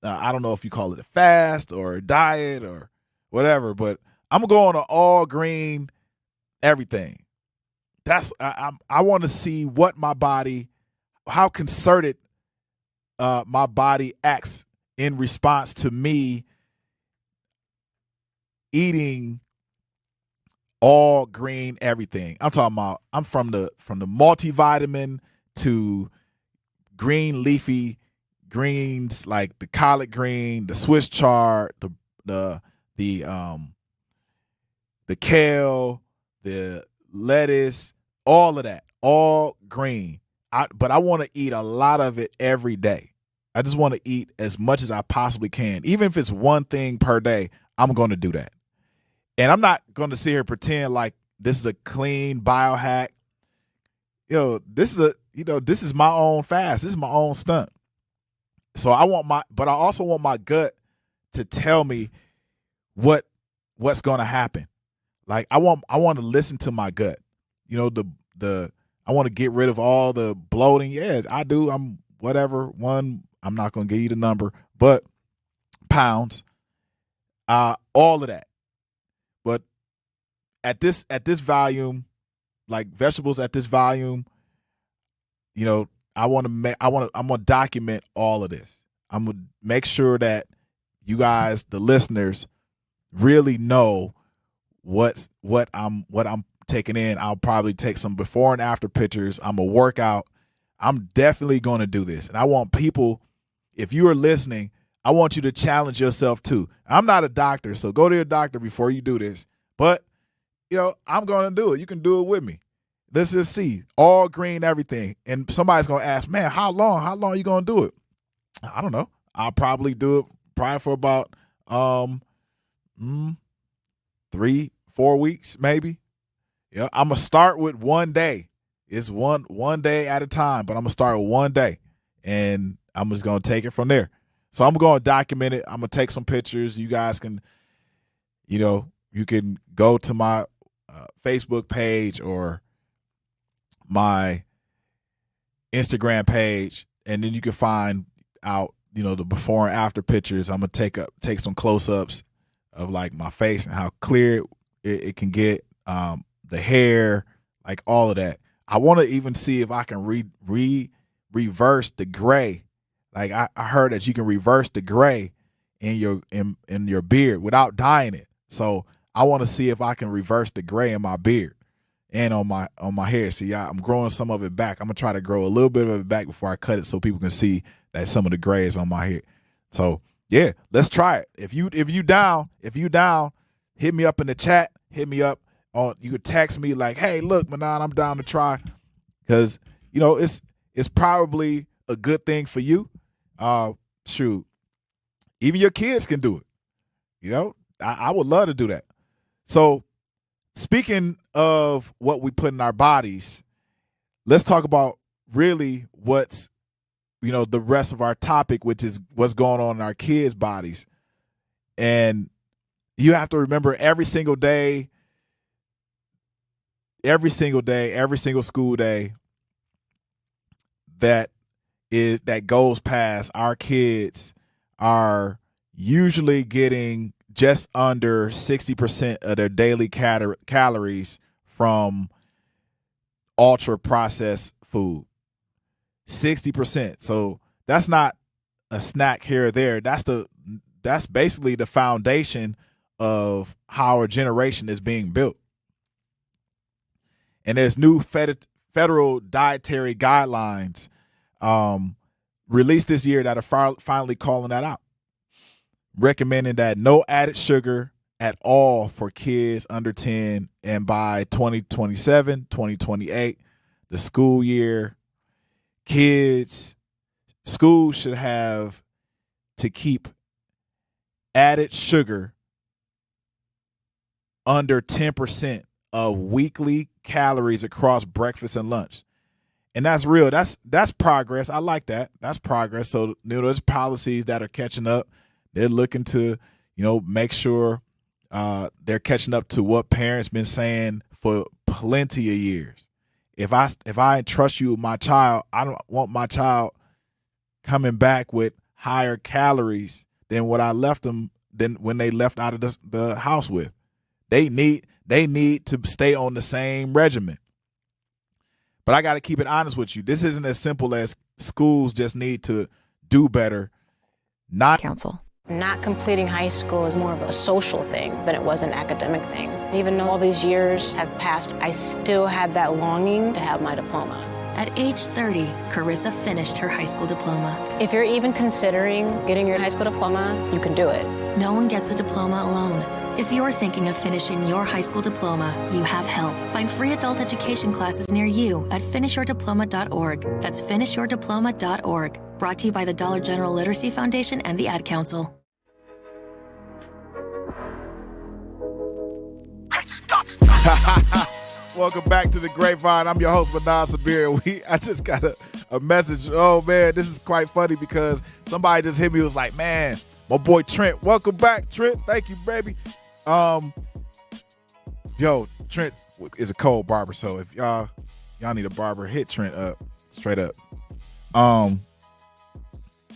S1: I don't know if you call it a fast or a diet or whatever, but I'm gonna go on an all green everything. I want to see what my body, how concerted my body acts in response to me eating all green everything. I'm talking about, I'm from the multivitamin to green leafy greens, like the collard green, the Swiss chard, the kale, the lettuce, all of that, all green. But I want to eat a lot of it every day. I just want to eat as much as I possibly can. Even if it's one thing per day, I'm going to do that. And I'm not going to sit here and pretend like this is a clean biohack. This is my own fast. This is my own stunt. So but I also want my gut to tell me what's going to happen. Like I want to listen to my gut. I want to get rid of all the bloating. Yeah, I do. I'm whatever. I'm not going to give you the number, but pounds, all of that. But at this volume, like vegetables at this volume, I'm going to document all of this. I'm going to make sure that you guys, the listeners, really know what I'm taking in. I'll probably take some before and after pictures. I'm a workout. I'm definitely going to do this. And I want people, if you are listening, I want you to challenge yourself too. I'm not a doctor, so go to your doctor before you do this. But, I'm going to do it. You can do it with me. Let's just see. All green, everything. And somebody's going to ask, man, how long are you going to do it? I don't know. I'll probably do it for about 3-4 weeks, maybe. Yeah, I'm going to start with one day. It's one day at a time, but I'm going to start with one day. And I'm just going to take it from there. So I'm going to document it. I'm going to take some pictures. You guys can, you can go to my Facebook page or my Instagram page, and then you can find out, the before and after pictures. I'm going to take some close-ups of like my face and how clear it can get, the hair, like all of that. I want to even see if I can reverse the gray. Like I heard that you can reverse the gray in your beard without dyeing it. So I want to see if I can reverse the gray in my beard and on my hair. See, I'm growing some of it back. I'm gonna try to grow a little bit of it back before I cut it, so people can see that some of the gray is on my hair. So yeah, let's try it. If you down, hit me up in the chat. Hit me up. You could text me like, hey, look, Manon, I'm down to try, because it's probably a good thing for you. Shoot, even your kids can do it. I would love to do that. So speaking of what we put in our bodies, let's talk about really what's, the rest of our topic, which is what's going on in our kids' bodies. And you have to remember every single day, every single school day that goes past, our kids are usually getting just under 60% of their daily calories from ultra processed food. 60%. So that's not a snack here or there. That's basically the foundation of how our generation is being built. And there's new federal dietary guidelines released this year that are finally calling that out, recommending that no added sugar, at all for kids under 10. And by 2027, 2028, the school year, schools should have to keep added sugar under 10% of weekly calories across breakfast and lunch. And that's real. That's progress. I like that. That's progress. So, there's policies that are catching up. They're looking to, make sure they're catching up to what parents been saying for plenty of years. If I entrust you with my child, I don't want my child coming back with higher calories than what I left them than when they left out of the house with. They need to stay on the same regimen. But I got to keep it honest with you. This isn't as simple as schools just need to do better. Not
S14: completing high school is more of a social thing than it was an academic thing. Even though all these years have passed, I still had that longing to have my diploma.
S15: At age 30, Carissa finished her high school diploma.
S14: If you're even considering getting your high school diploma, you can do it.
S15: No one gets a diploma alone. If you're thinking of finishing your high school diploma, you have help. Find free adult education classes near you at finishyourdiploma.org. That's finishyourdiploma.org. Brought to you by the Dollar General Literacy Foundation and the Ad Council.
S1: Welcome back to the Grapevine. I'm your host, Manon Sabir. I just got a message. Oh, man, this is quite funny because somebody just hit me. Was like, man, my boy Trent. Welcome back, Trent. Thank you, baby. Yo, Trent is a cold barber, so if y'all need a barber, hit Trent up, straight up.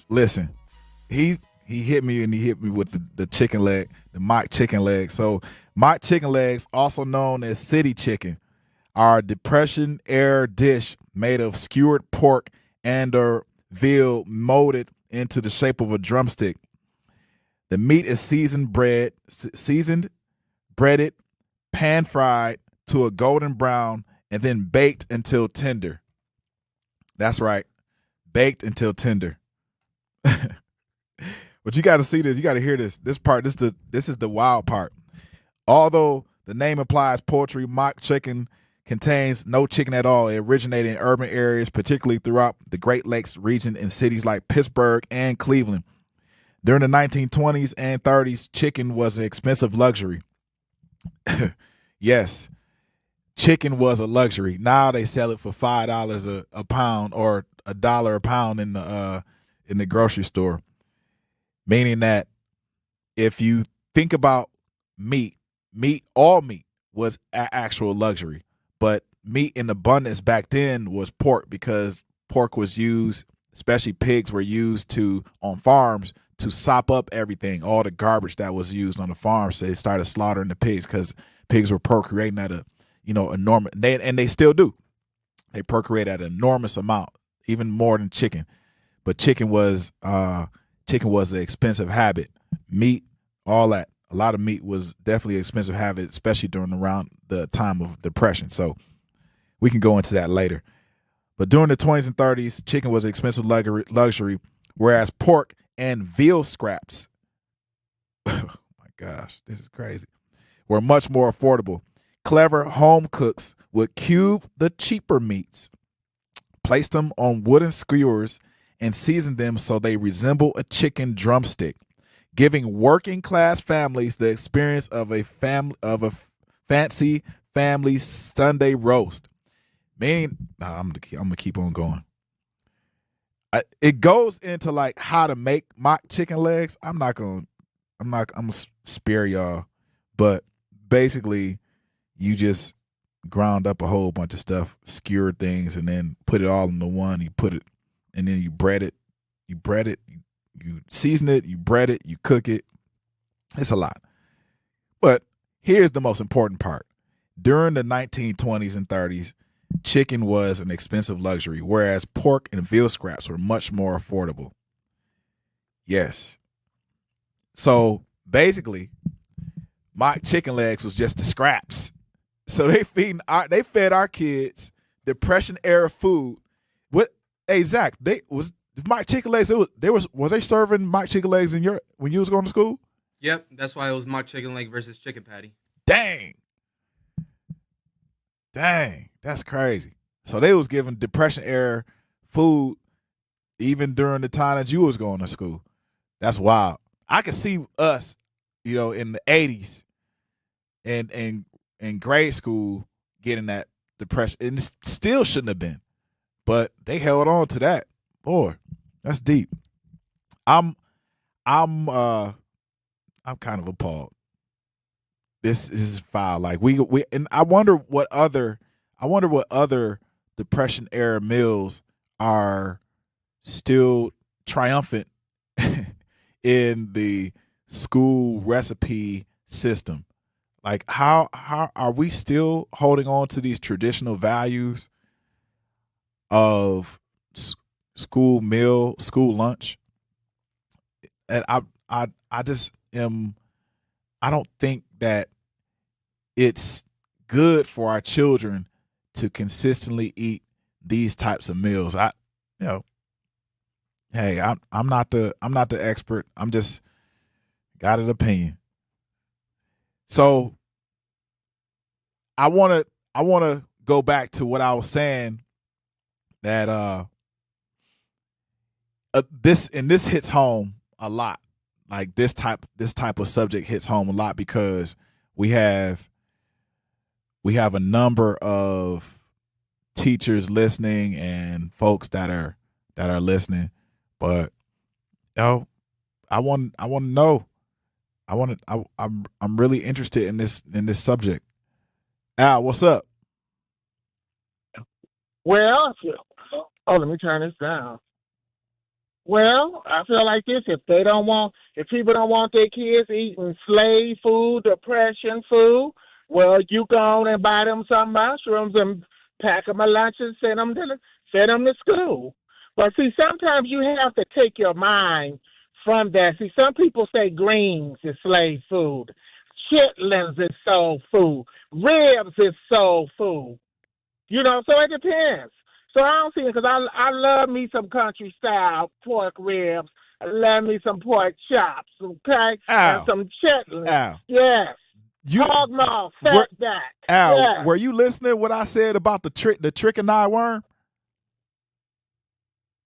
S1: Listen, he hit me and he hit me with the chicken leg, the mock chicken leg. So mock chicken legs, also known as city chicken, are a depression era dish made of skewered pork and or veal molded into the shape of a drumstick. The meat is seasoned, breaded, pan-fried to a golden brown, and then baked until tender. That's right, baked until tender. But you got to see this. You got to hear this. This is the wild part. Although the name implies poultry, mock chicken contains no chicken at all. It originated in urban areas, particularly throughout the Great Lakes region in cities like Pittsburgh and Cleveland. During the 1920s and 30s, chicken was an expensive luxury. Yes, chicken was a luxury. Now they sell it for $5 a pound or $1 a pound in the grocery store. Meaning that if you think about all meat was actual luxury. But meat in abundance back then was pork, because pork was used, especially pigs were used on farms to sop up everything, all the garbage that was used on the farm. So they started slaughtering the pigs because pigs were procreating at enormous, and they still do. They procreate at an enormous amount, even more than chicken. But chicken was an expensive habit. Meat, all that. A lot of meat was definitely an expensive habit, especially around the time of Depression. So we can go into that later. But during the 20s and 30s, chicken was an expensive luxury, whereas pork and veal scraps, oh my gosh, this is crazy, were much more affordable. Clever home cooks would cube the cheaper meats, place them on wooden skewers, and season them so they resemble a chicken drumstick, giving working class families the experience of a fancy family Sunday roast. I'm gonna keep on going. It goes into like how to make mock chicken legs. I'm gonna spare y'all, but basically you just ground up a whole bunch of stuff, skewered things, and then put it all into one. You put it, and then you bread it, you season it, you bread it, you cook it. It's a lot. But here's the most important part. During the 1920s and 30s, chicken was an expensive luxury, whereas pork and veal scraps were much more affordable. Yes. So basically, mock chicken legs was just the scraps. So they fed our kids Depression era food. Hey Zach, mock chicken legs. Were they serving mock chicken legs when you was going to school?
S10: Yep, that's why it was mock chicken leg versus chicken patty.
S1: Dang, that's crazy. So they was giving Depression era food even during the time that you was going to school. That's wild. I could see us, in the 80s and in grade school getting that depression, and it still shouldn't have been, but they held on to that. Boy, that's deep. I'm kind of appalled. This is foul. Like we and I wonder what other Depression era meals are still triumphant in the school recipe system. Like how are we still holding on to these traditional values of school meal, school lunch? And I just am. I don't think that it's good for our children to consistently eat these types of meals. Hey, I'm not the expert. I'm just got an opinion. So I want to go back to what I was saying, that this hits home a lot. Like this type of subject hits home a lot because we have a number of teachers listening and folks that are listening. But I want to know. I'm really interested in this subject. Al, what's up?
S16: Well, let me turn this down. Well, I feel like this: if people don't want their kids eating slave food, depression food, well, you go on and buy them some mushrooms and pack them a lunch and send them to school. But see, sometimes you have to take your mind from that. See, some people say greens is slave food, chitlins is soul food, ribs is soul food. So it depends. So I don't see it, because I love me some country style pork ribs. I love me some pork chops, okay?
S1: Ow.
S16: And some chitlins.
S1: Ow.
S16: Yes. Hog maw, fat back.
S1: Al,
S16: yes.
S1: Were you listening what I said about the trichini worm?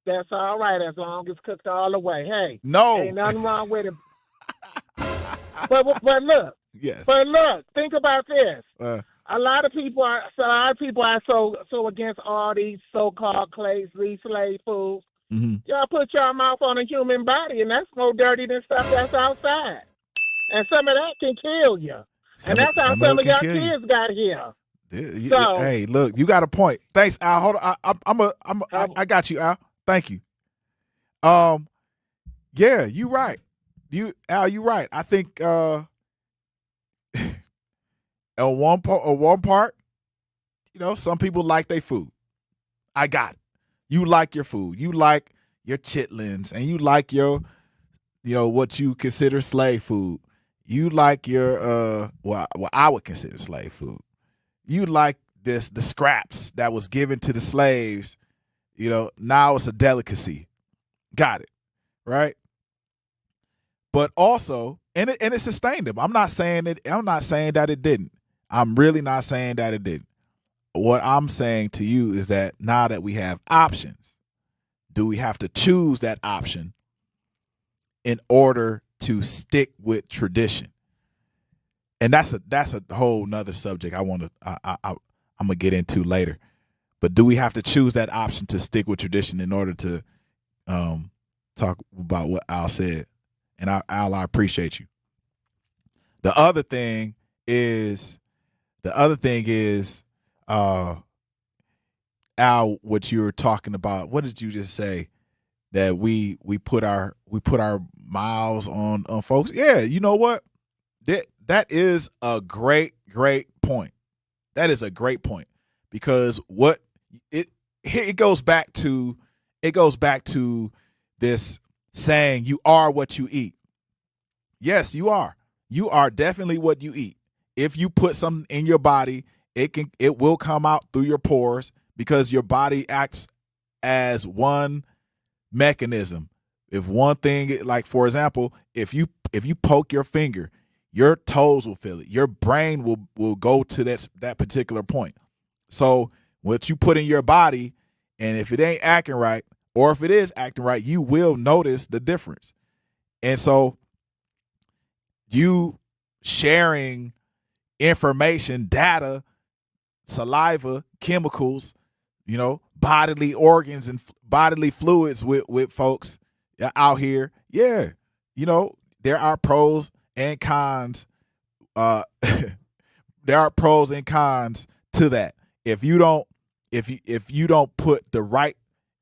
S16: That's all right, as long as it's cooked all the way. Hey,
S1: no,
S16: ain't nothing wrong with it. but look,
S1: yes.
S16: But look, think about this. A lot of people are so against all these so-called these slave foods.
S1: Mm-hmm.
S16: Y'all put your mouth on a human body, and that's more dirty than stuff that's outside. And some of that can kill you. And that's how some of your kids got here.
S1: So, hey, look, you got a point. Thanks, Al. Hold on, I got you, Al. Thank you. Yeah, you right. You right. I think on one part, some people like their food. I got it. You like your food. You like your chitlins, and you like your, what you consider slave food. You like your what I would consider slave food. You like the scraps that was given to the slaves. Now it's a delicacy. Got it, right? But also, and it sustained them. I'm not saying that it didn't. I'm really not saying that it didn't. What I'm saying to you is that now that we have options, do we have to choose that option in order to stick with tradition? And that's a whole nother subject I'm gonna get into later. But do we have to choose that option to stick with tradition in order to talk about what Al said? And Al, I appreciate you. The other thing is, Al, what you were talking about. What did you just say? That we put our miles on folks. Yeah, you know what? That is a great point. That is a great point, because it goes back to this saying, you are what you eat. Yes, you are. You are definitely what you eat. If you put something in your body, it will come out through your pores, because your body acts as one mechanism. if one thing, like for example, if you poke your finger, your toes will feel it. Your brain will go to that particular point. So what you put in your body, and if it ain't acting right, or if it is acting right, you will notice the difference. And so you sharing information, data, saliva, chemicals, bodily organs and bodily fluids with folks out here. Yeah. There are pros and cons. There are pros and cons to that. If you don't put the right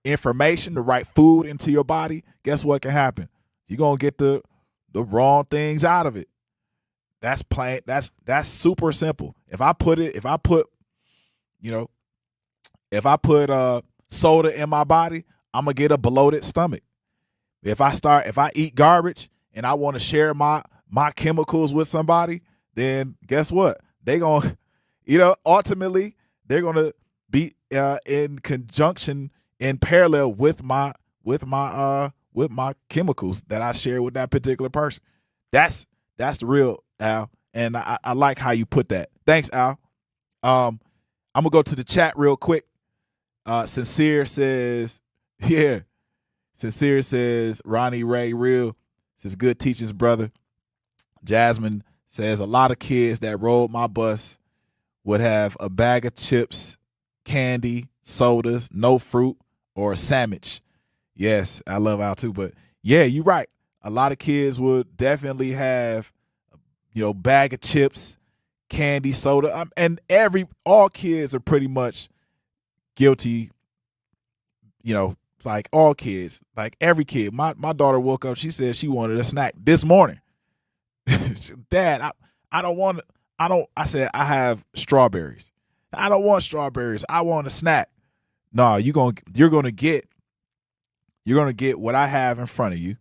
S1: information, the right food into your body, guess what can happen? You're going to get the wrong things out of it. That's plain. That's super simple. If I put soda in my body, I'm gonna get a bloated stomach. If I eat garbage and I want to share my chemicals with somebody, then guess what? They gonna, ultimately they're gonna be in conjunction, in parallel with my chemicals that I share with that particular person. That's the real, Al, and I like how you put that. Thanks, Al. I'm gonna go to the chat real quick. Sincere says, Sincere says, Ronnie Ray Real says, good teachings, brother. Jasmine says, a lot of kids that rode my bus would have a bag of chips, candy, sodas, no fruit, or a sandwich. Yes, I love Al too, but yeah, you're right. A lot of kids would definitely have, bag of chips, candy, soda, and all kids are pretty much guilty. Like all kids, like every kid. My daughter woke up. She said she wanted a snack this morning. Dad, I said I have strawberries. I don't want strawberries. I want a snack. No, you're gonna get what I have in front of you,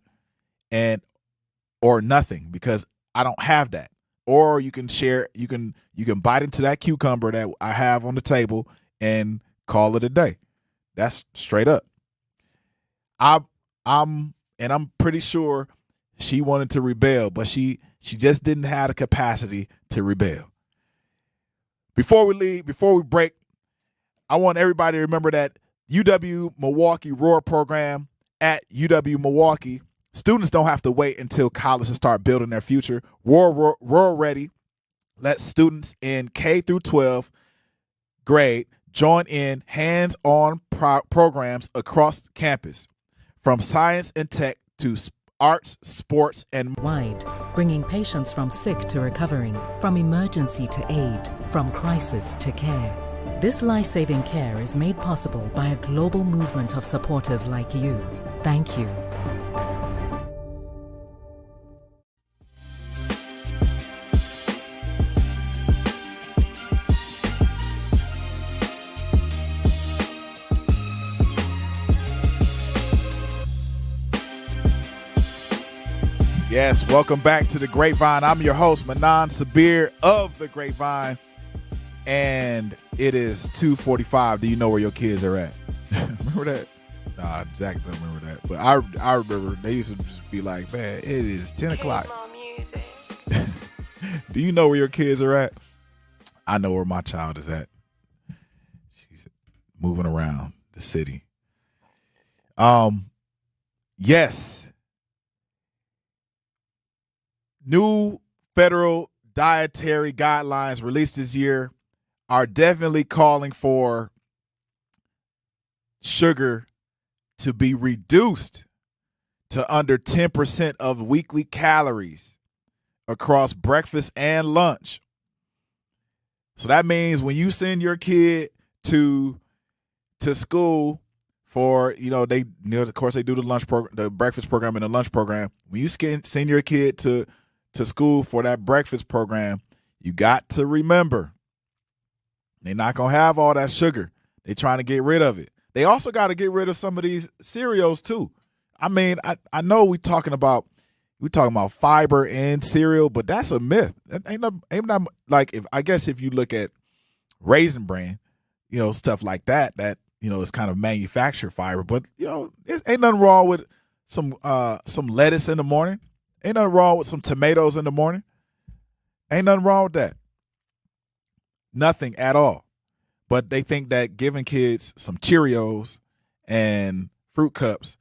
S1: or nothing, because I don't have that. Or you can share. You can bite into that cucumber that I have on the table and call it a day. That's straight up. I'm pretty sure she wanted to rebel, but she just didn't have the capacity to rebel. Before we break, I want everybody to remember that UW Milwaukee Roar program at UW Milwaukee. Students don't have to wait until college to start building their future. Roar Ready lets students in K through 12 grade join in hands-on programs across campus, from science and tech to arts, sports, and
S17: wide, bringing patients from sick to recovering, from emergency to aid, from crisis to care. This life-saving care is made possible by a global movement of supporters like you. Thank you.
S1: Yes, welcome back to the Grapevine. I'm your host, Manon Sabir of the Grapevine, and it is 2:45. Do you know where your kids are at? Remember that? Nah, Jack doesn't remember that, but I remember they used to just be like, man, it is 10 o'clock. Do you know where your kids are at? I know where my child is at. She's moving around the city. Yes. New federal dietary guidelines released this year are definitely calling for sugar to be reduced to under 10% of weekly calories across breakfast and lunch. So that means when you send your kid to school for, of course they do the lunch program, the breakfast program and the lunch program. When you send your kid to school for that breakfast program, you got to remember they're not going to have all that sugar. They're trying to get rid of it. They also got to get rid of some of these cereals too. I mean, I know we're talking about fiber in cereal, but that's a myth. That ain't not like, if you look at Raisin Bran, stuff like that is kind of manufactured fiber, but it ain't nothing wrong with some lettuce in the morning. Ain't nothing wrong with some tomatoes in the morning. Ain't nothing wrong with that. Nothing at all. But they think that giving kids some Cheerios and fruit cups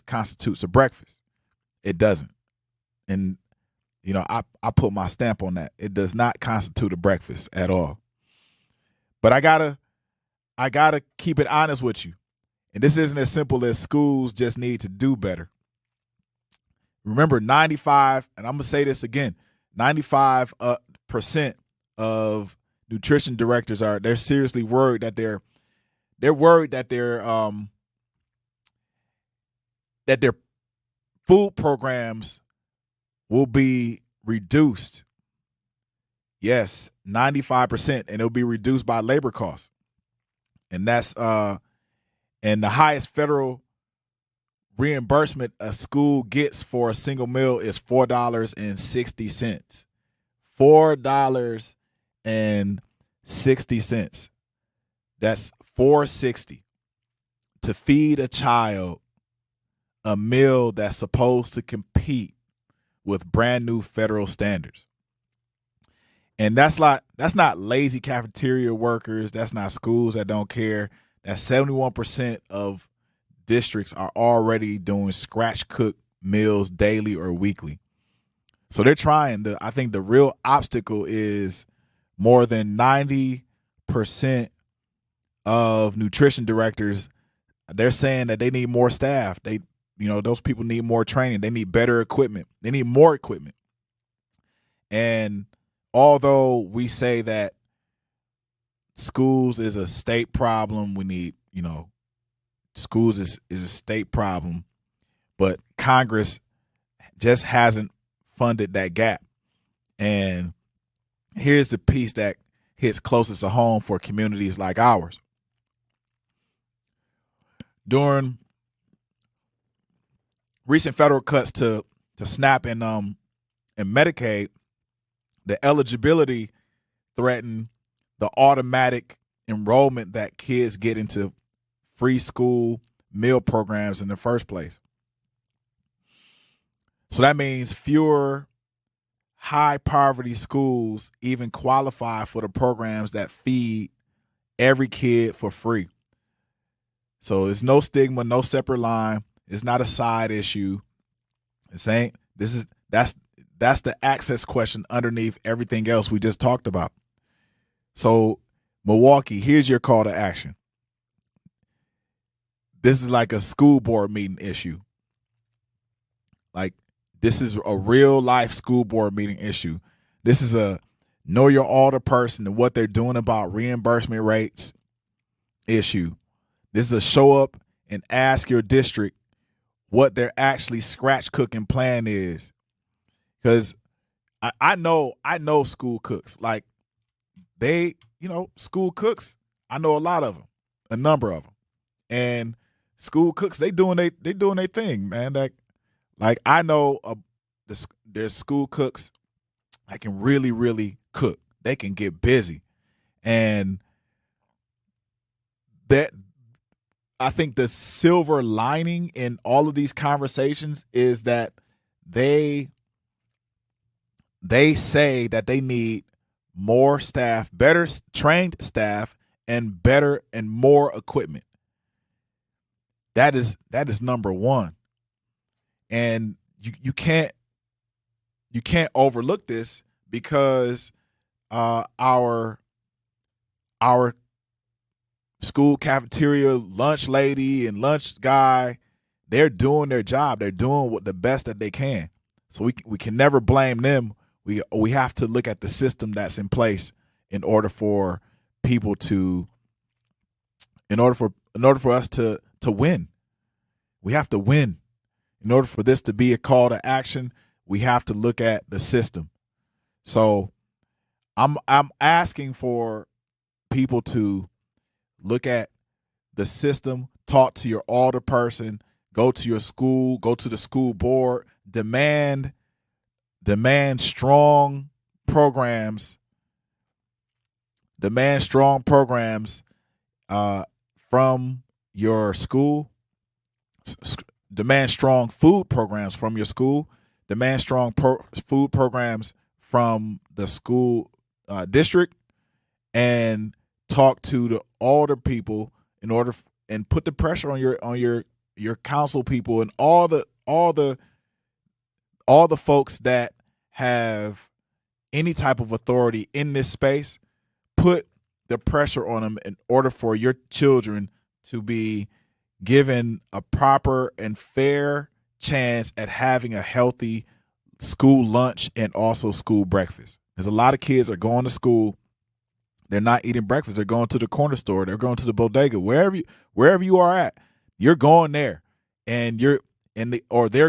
S1: constitutes a breakfast. It doesn't. And, I put my stamp on that. It does not constitute a breakfast at all. But I gotta keep it honest with you. And this isn't as simple as schools just need to do better. Remember, 95, and I'm going to say this again, 95% of nutrition directors they're seriously worried that their food programs will be reduced. Yes, 95%, and it'll be reduced by labor costs. And that's and the highest federal reimbursement a school gets for a single meal is $4.60. $4.60. That's $4.60 to feed a child a meal that's supposed to compete with brand new federal standards. And that's not lazy cafeteria workers. That's not schools that don't care. That's 71% of districts are already doing scratch cooked meals daily or weekly. So they're trying. I think the real obstacle is more than 90% of nutrition directors. They're saying that they need more staff. Those people need more training. They need better equipment. They need more equipment. And although we say that schools is a state problem, we need, schools is a state problem, but Congress just hasn't funded that gap. And here's the piece that hits closest to home for communities like ours. During recent federal cuts to SNAP and Medicaid, the eligibility threatened the automatic enrollment that kids get into free school meal programs in the first place. So that means fewer high poverty schools even qualify for the programs that feed every kid for free. So it's no stigma, no separate line. It's not a side issue. That's the access question underneath everything else we just talked about. So Milwaukee, here's your call to action. This is like a school board meeting issue. Like, this is a real life school board meeting issue. This is a know your alder person and what they're doing about reimbursement rates issue. This is a show up and ask your district what their actually scratch cooking plan is. Because I know school cooks. Like, school cooks, I know a lot of them, a number of them. And school cooks, they doing their thing, man. Like I know there's school cooks that can really, really cook. They can get busy. And that, I think the silver lining in all of these conversations is that they say that they need more staff, better trained staff, and better and more equipment. That is number one. And you can't overlook this because our school cafeteria lunch lady and lunch guy, they're doing their job. They're doing the best that they can. So we can never blame them. We have to look at the system that's in place in order for people to, in order for us to win. We have to win. In order for this to be a call to action, we have to look at the system. So I'm asking for people to look at the system, talk to your alder person, go to your school, go to the school board, demand strong programs, from your school. demand strong food programs from your school, demand strong food programs from the school district, and talk to the older people in order and put the pressure on your council people and all the folks that have any type of authority in this space. Put the pressure on them in order for your children to be given a proper and fair chance at having a healthy school lunch and also school breakfast. There's a lot of kids are going to school, they're not eating breakfast. They're going to the corner store, they're going to the bodega, wherever you are at, you're going there, and they're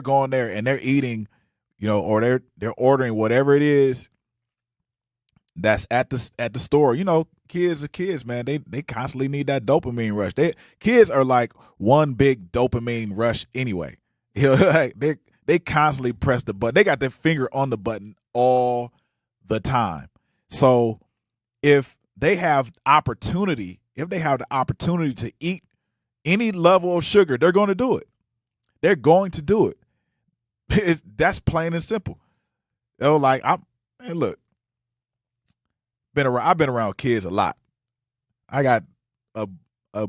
S1: going there and they're eating, or they're ordering whatever it is that's at the store. Kids are kids, man. They constantly need that dopamine rush. Kids are like one big dopamine rush anyway. Like they constantly press the button. They got their finger on the button all the time. So if they have the opportunity to eat any level of sugar, they're going to do it. They're going to do it. That's plain and simple. Look. I've been around kids a lot. I got a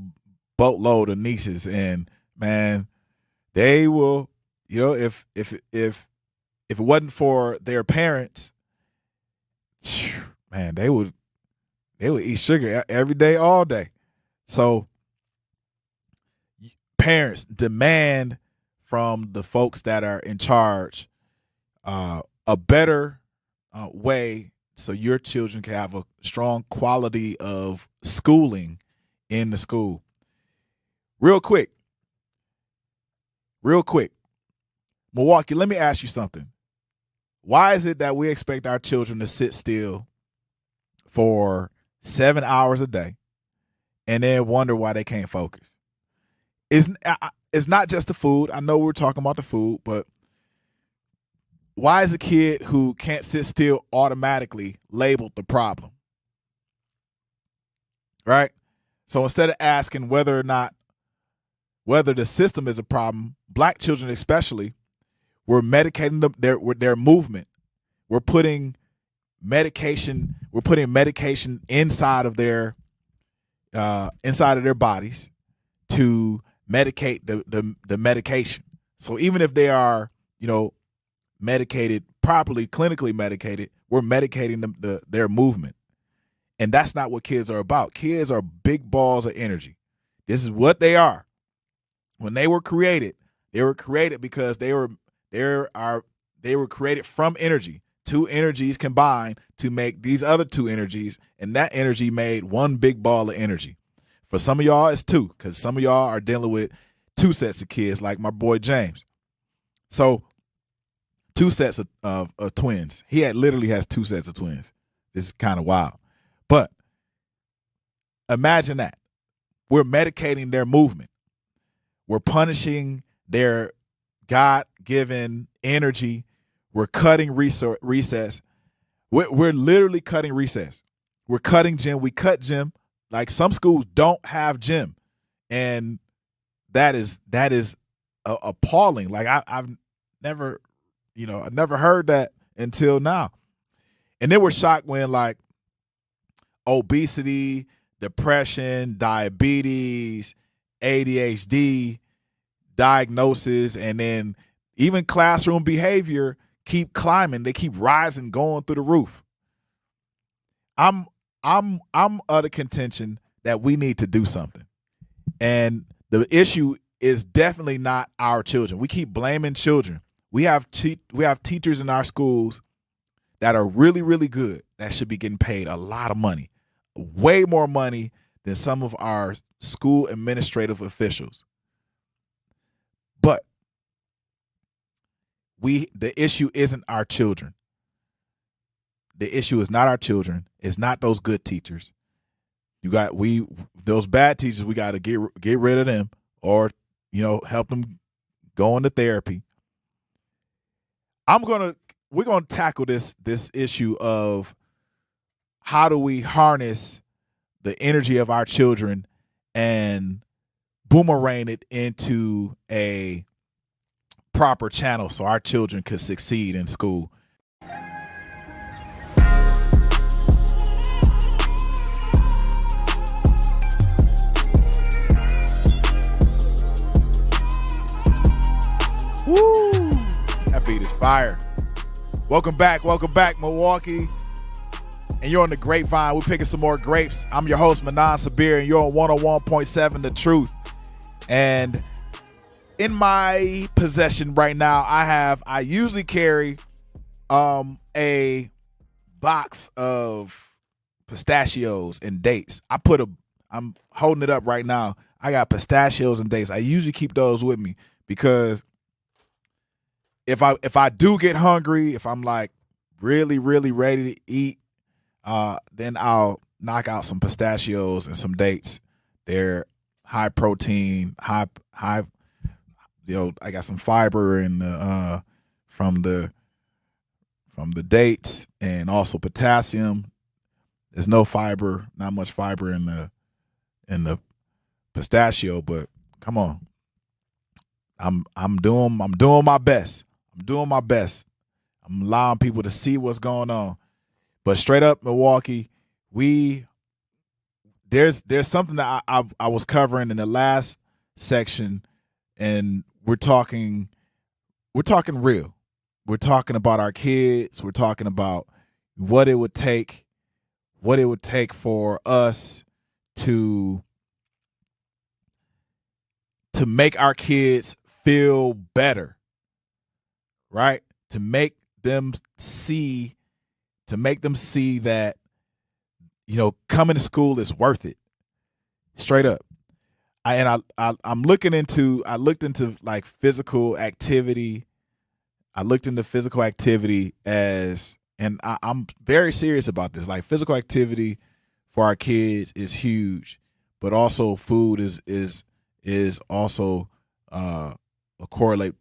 S1: boatload of nieces, and man, they will, if it wasn't for their parents, man, they would eat sugar every day, all day. So parents, demand from the folks that are in charge a better way so your children can have a strong quality of schooling in the school. Real quick, Milwaukee, let me ask you something. Why is it that we expect our children to sit still for 7 hours a day and then wonder why they can't focus? It's not just the food. I know we're talking about the food, but why is a kid who can't sit still automatically labeled the problem? Right? So instead of asking whether the system is a problem, black children especially, we're medicating them, their movement. We're putting medication inside of their bodies to medicate the medication. So even if they are, medicated properly, clinically medicated, we're medicating their movement. And that's not what kids are about. Kids are big balls of energy. This is what they are. When they were created because they were created from energy. Two energies combined to make these other two energies, and that energy made one big ball of energy. For some of y'all, it's two, because some of y'all are dealing with two sets of kids, like my boy James. So two sets of twins. He literally has two sets of twins. This is kind of wild. But imagine that. We're medicating their movement. We're punishing their God-given energy. We're cutting recess. We're literally cutting recess. We're cutting gym. We cut gym. Like, some schools don't have gym. And that is appalling. Like, I've never heard that until now. And then we're shocked when, like, obesity, depression, diabetes, ADHD diagnosis, and then even classroom behavior keep climbing. They keep rising, going through the roof. I'm of the contention that we need to do something. And the issue is definitely not our children. We keep blaming children. We have teachers in our schools that are really, really good, that should be getting paid a lot of money, way more money than some of our school administrative officials. But the issue isn't our children. The issue is not our children. It's not those good teachers. Those bad teachers, we got to get rid of them, or help them go into therapy. We're gonna tackle this issue of how do we harness the energy of our children and boomerang it into a proper channel so our children could succeed in school. Woo! That beat is fire. Welcome back, Milwaukee. And you're on the Grapevine. We're picking some more grapes. I'm your host, Manon Sabir, and you're on 101.7 The Truth. And in my possession right now, I usually carry a box of pistachios and dates. I'm holding it up right now. I got pistachios and dates. I usually keep those with me because if I do get hungry, if I'm like really, really ready to eat, then I'll knock out some pistachios and some dates. They're high protein, high. I got some fiber in the from the dates, and also potassium. There's no fiber, not much fiber in the pistachio, but come on, I'm doing my best. I'm doing my best. I'm allowing people to see what's going on. But straight up, Milwaukee, there's something that I was covering in the last section, and we're talking real. We're talking about our kids. We're talking about what it would take for us to make our kids feel better, right? To make them see that, coming to school is worth it. Straight up. I looked into like physical activity. I looked into physical activity and I'm very serious about this. Like, physical activity for our kids is huge, but also food is also a correlate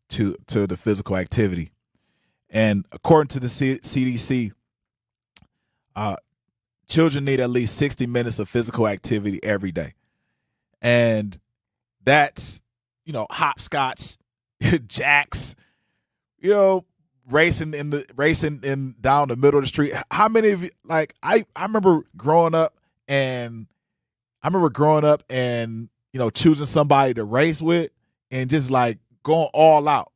S1: to the physical activity. And according to the CDC, children need at least 60 minutes of physical activity every day. And that's, hopscotch, jacks, racing down the middle of the street. How many of you, like, I remember growing up and choosing somebody to race with and just like going all out,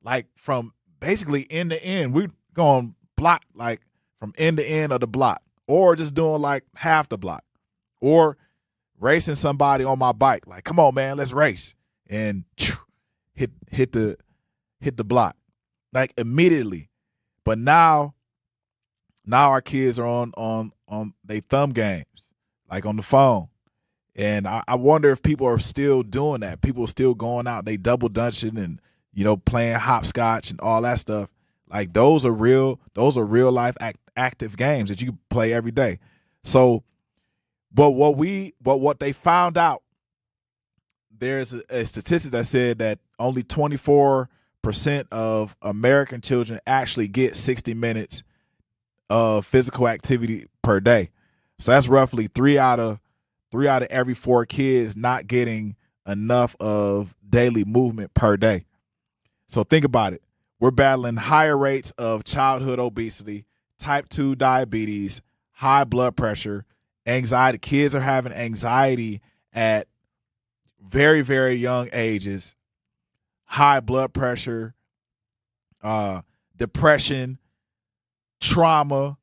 S1: like from basically end to end. We're going block, like from end to end of the block, or just doing like half the block, or racing somebody on my bike. Like, come on, man, let's race, and hit the block like immediately. But now our kids are on they thumb games, like on the phone. And I wonder if people are still doing that. People are still going out, they double dutching and playing hopscotch and all that stuff. Like, those are real life active games that you can play every day. So, but what they found out, there's a statistic that said that only 24% of American children actually get 60 minutes of physical activity per day. So that's roughly three out of every 4 kids not getting enough of daily movement per day. So think about it. We're battling higher rates of childhood obesity, type 2 diabetes, high blood pressure, anxiety. Kids are having anxiety at very, very young ages, high blood pressure, depression, trauma,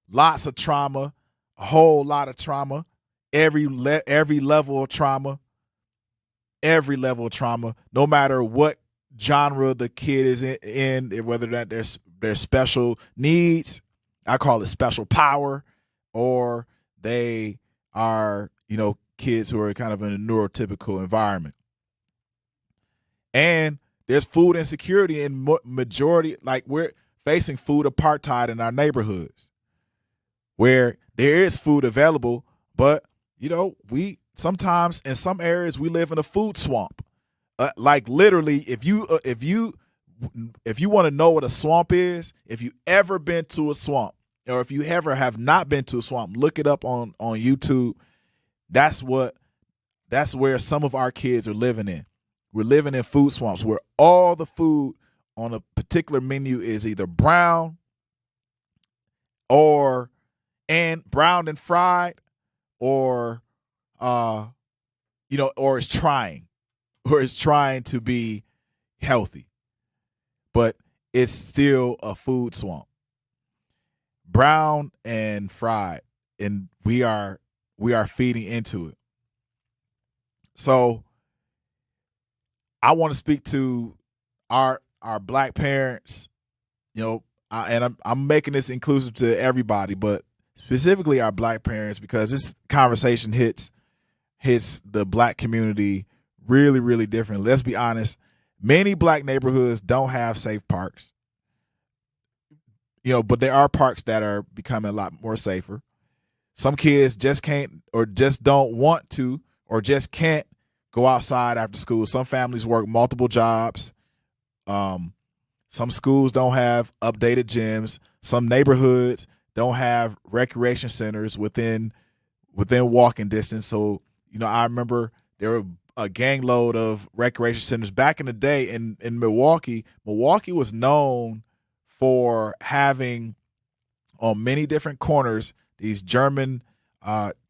S1: lots of trauma, a whole lot of trauma, every level of trauma, no matter what genre the kid is in, whether that there's special needs, I call it special power, or they are, kids who are kind of in a neurotypical environment. And there's food insecurity in majority, like we're facing food apartheid in our neighborhoods, where there is food available, but we sometimes in some areas we live in a food swamp. Like, literally, if you want to know what a swamp is, if you ever been to a swamp, or if you ever have not been to a swamp, look it up on YouTube. That's where some of our kids are living in. We're living in food swamps where all the food on a particular menu is either brown or browned and fried, or or it's trying to be healthy, but it's still a food swamp. Brown and fried, and we are feeding into it. So I want to speak to our Black parents, and I'm making this inclusive to everybody, but specifically our Black parents, because this conversation hits the Black community really, really different. Let's be honest. Many Black neighborhoods don't have safe parks, but there are parks that are becoming a lot more safer. Some kids just can't, or just don't want to, or just can't go outside after school. Some families work multiple jobs. Some schools don't have updated gyms. Some neighborhoods don't have recreation centers within walking distance. So, I remember there were a gang load of recreation centers back in the day in Milwaukee. Milwaukee was known for having on many different corners these German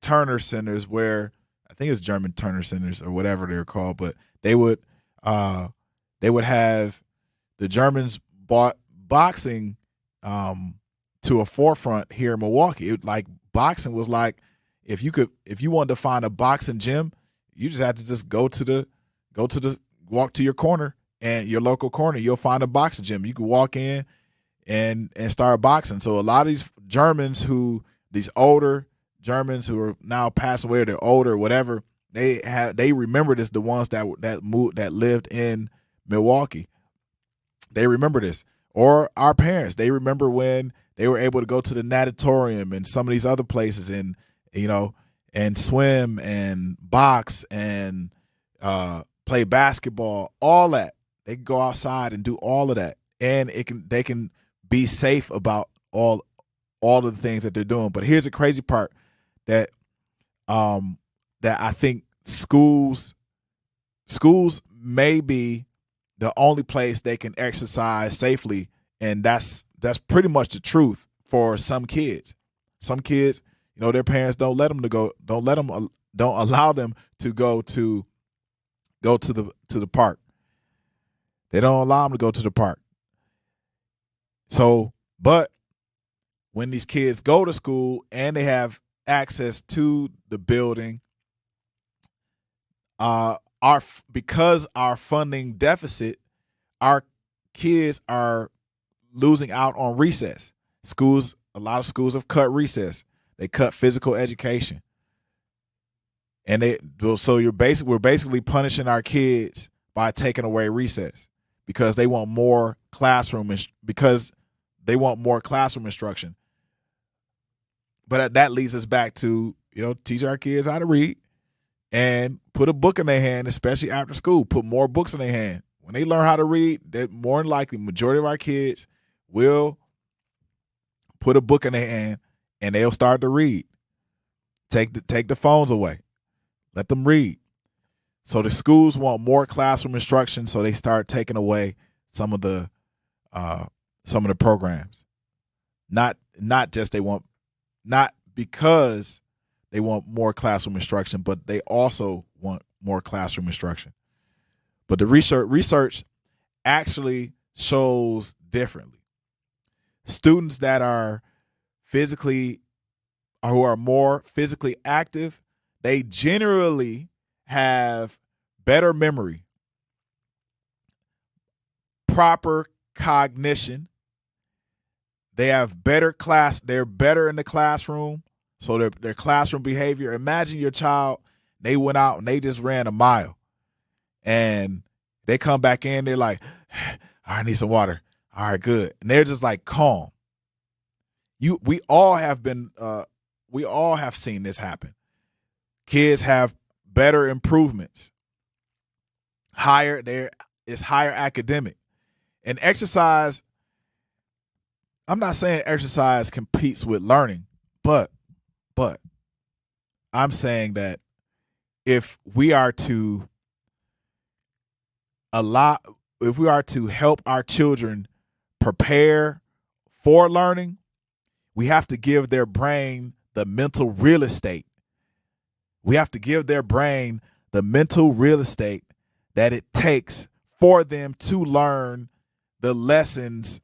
S1: Turner centers, where I think it's German Turner centers or whatever they're called, but they would have the Germans brought boxing to a forefront here in Milwaukee. Boxing was like, if you wanted to find a boxing gym, you just had to just walk to your corner, and your local corner, you'll find a boxing gym. You could walk in and start boxing. So a lot of these Germans these older Germans who are now passed away, or they're older, or whatever, they remember this. The ones that lived in Milwaukee, they remember this. Or our parents, they remember when they were able to go to the natatorium and some of these other places, and and swim and box and play basketball. All that, they can go outside and do all of that, and they can be safe about all of the things that they're doing. But here's the crazy part, that I think schools may be the only place they can exercise safely, and that's pretty much the truth for some kids. Some kids, their parents don't allow them to go to the park. They don't allow them to go to the park. So, but when these kids go to school and they have access to the building, because our funding deficit, our kids are losing out on recess. A lot of schools have cut recess. They cut physical education, and we're basically punishing our kids by taking away recess, because they want more classroom instruction. But that leads us back to teach our kids how to read and put a book in their hand, especially after school. Put more books in their hand. When they learn how to read, that more than likely, majority of our kids will put a book in their hand and they'll start to read. Take the phones away. Let them read. So the schools want more classroom instruction, so they start taking away some of the programs. Not because they want more classroom instruction, but they also want more classroom instruction. But the research actually shows differently. Students that are who are more physically active, they generally have better memory, proper cognition. They have they're better in the classroom. So their classroom behavior. Imagine your child, they went out and they just ran a mile, and they come back in, they're like, I need some water. All right, good. And they're just like calm. We all have seen this happen. Kids have better improvements. It's higher academic. And exercise, I'm not saying exercise competes with learning, but I'm saying that if we are to if we are to help our children prepare for learning, we have to give their brain the mental real estate. We have to give their brain the mental real estate that it takes for them to learn the lessons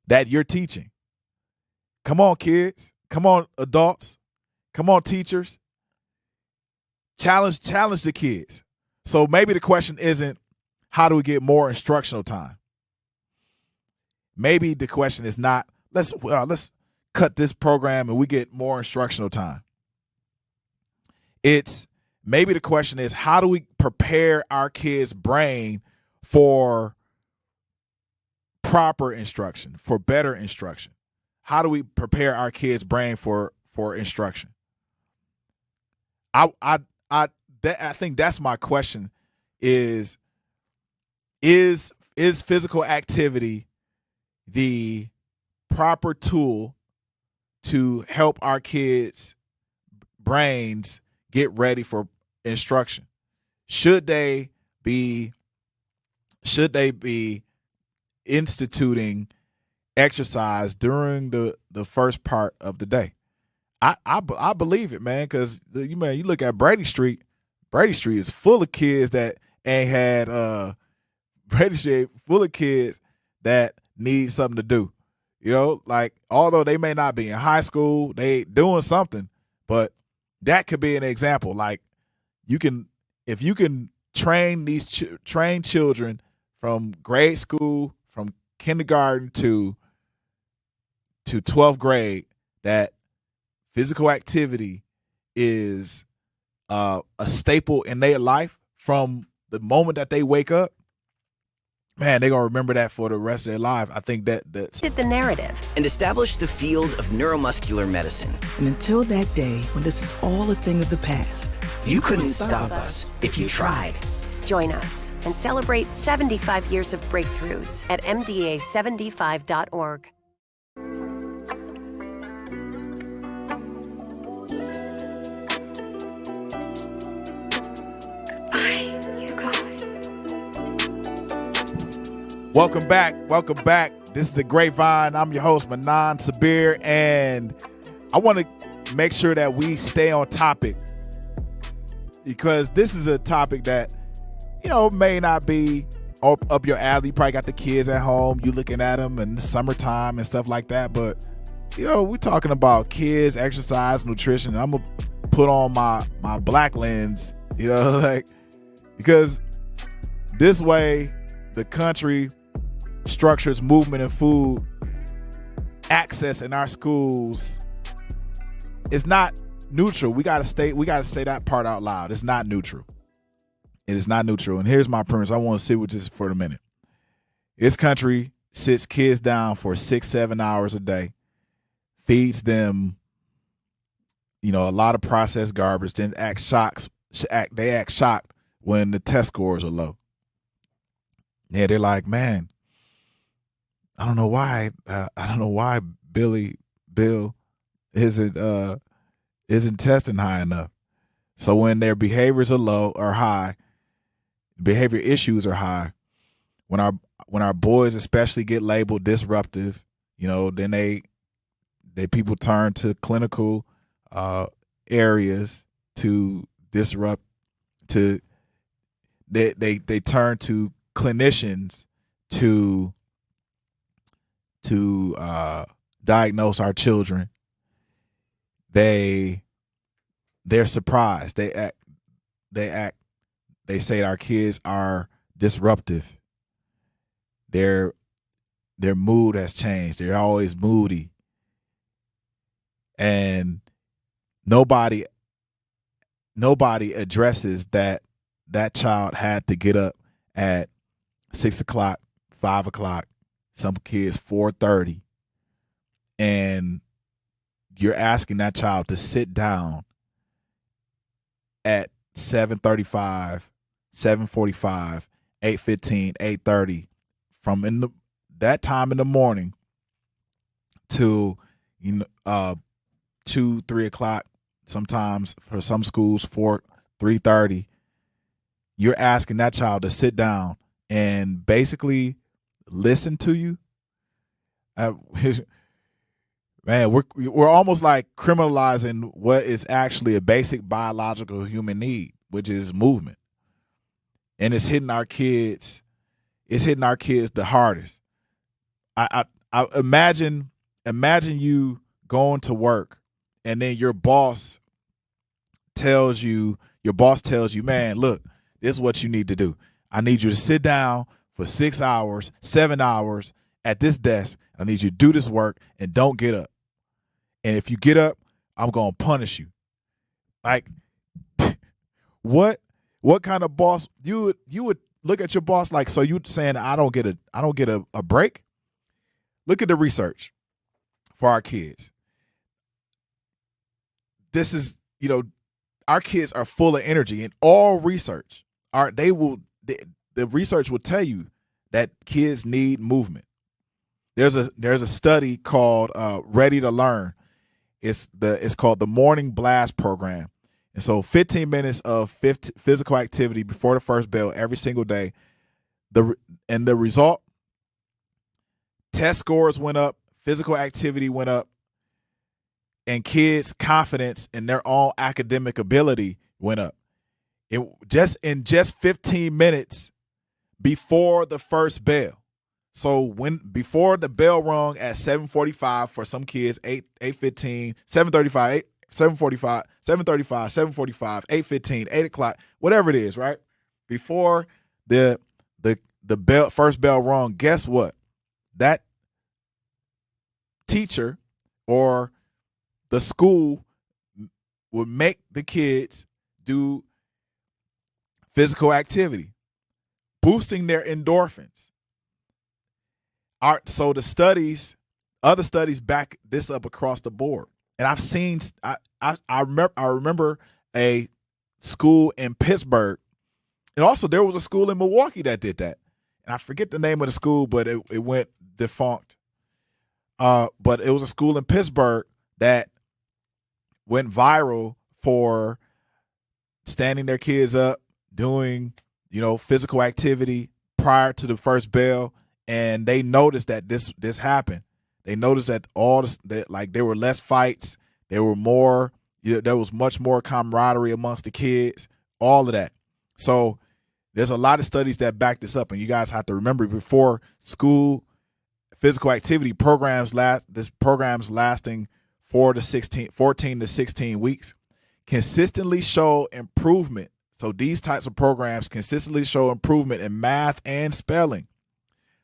S1: that you're teaching. Come on, kids. Come on, adults. Come on, teachers. Challenge the kids. So maybe the question isn't how do we get more instructional time? Maybe the question is not let's cut this program and we get more instructional time. It's maybe the question is how do we prepare our kids' brain for proper instruction, for better instruction? How do we prepare our kids' brain for instruction? I think that's my question is physical activity the proper tool to help our kids' brains get ready for instruction? Should they be instituting exercise during the first part of the day? I believe it, man, because you look at Brady Street. Brady Street is full of kids that ain't had Brady Street full of kids that need something to do. You know, like although they may not be in high school, they doing something, but that could be an example. Like if you can train train children from grade school, from kindergarten to 12th grade, that physical activity is a staple in their life from the moment that they wake up, man, they're going to remember that for the rest of their life. I think that's
S18: the narrative and establish the field of neuromuscular medicine.
S19: And until that day when this is all a thing of the past,
S18: you couldn't stop us if you tried.
S20: Join us and celebrate 75 years of breakthroughs at MDA75.org.
S1: Welcome back. This is the Grapevine. I'm your host, Manon Sabir, and I want to make sure that we stay on topic because this is a topic that, may not be up your alley. You probably got the kids at home. You looking at them in the summertime and stuff like that, but, we're talking about kids, exercise, nutrition. I'm going to put on my black lens, because this way the country structures movement and food access in our schools is not neutral. We gotta say that part out loud. It's not neutral. It is not neutral. And here's my premise. I want to sit with this for a minute. This country sits kids down for 6-7 hours a day, feeds them, a lot of processed garbage, then act shocked when the test scores are low. Yeah, they're like, man, I don't know why Bill isn't testing high enough. So when their behaviors are low or high, behavior issues are high, when our boys especially get labeled disruptive, then they people turn to clinical areas to disrupt, to they turn to clinicians to diagnose our children. They're surprised. They say our kids are disruptive. Their mood has changed. They're always moody. And nobody addresses that child had to get up at 6 o'clock, 5 o'clock, some kids 4:30, and you're asking that child to sit down at 7:35, 7:45, 8:15, 8:30, from that time in the morning to 2-3 o'clock. Sometimes for some schools 3:30. you're asking that child to sit down and basically listen to you. Man, we're almost like criminalizing what is actually a basic biological human need, which is movement. And it's hitting our kids. It's hitting our kids the hardest. I imagine you going to work, and then your boss tells you, man, look, this is what you need to do. I need you to sit down for 6 hours, 7 hours at this desk. I need you to do this work and don't get up. And if you get up, I'm going to punish you. Like, what kind of boss you would look at your boss like, so you saying I don't get a break? Look at the research for our kids. This is, our kids are full of energy, and all research the research will tell you that kids need movement. There's a study called Ready to Learn. It's called the Morning Blast Program. And so 15 minutes of physical activity before the first bell every single day. The result, test scores went up, physical activity went up, and kids' confidence in their own academic ability went up. In just 15 minutes before the first bell. So before the bell rung at 7:45 for some kids, 8:15, 7:35, 7:45, 7:35, 7:45, 8:15, 8 o'clock, whatever it is, right? Before the first bell rung, guess what? That teacher or the school would make the kids do physical activity, boosting their endorphins. So the other studies back this up across the board. And I've seen, I remember a school in Pittsburgh, and also there was a school in Milwaukee that did that. And I forget the name of the school, but it went defunct. But it was a school in Pittsburgh that went viral for standing their kids up, doing, physical activity prior to the first bell. And they noticed that this happened. They noticed that there were less fights. There were more. There was much more camaraderie amongst the kids. All of that. So there's a lot of studies that back this up, and you guys have to remember, before school physical activity programs lasting 14 to 16 weeks consistently show improvement. So these types of programs consistently show improvement in math and spelling.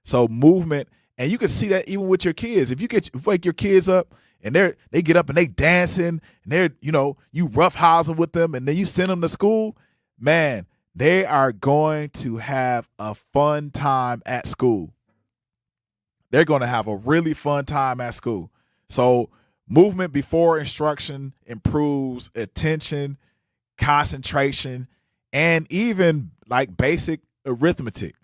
S1: So movement, and you can see that even with your kids. If you wake your kids up and they get up and they dancing and they're, you roughhousing with them, and then you send them to school, man, they are going to have a fun time at school. They're going to have a really fun time at school. So movement before instruction improves attention, concentration, and even like basic arithmetic.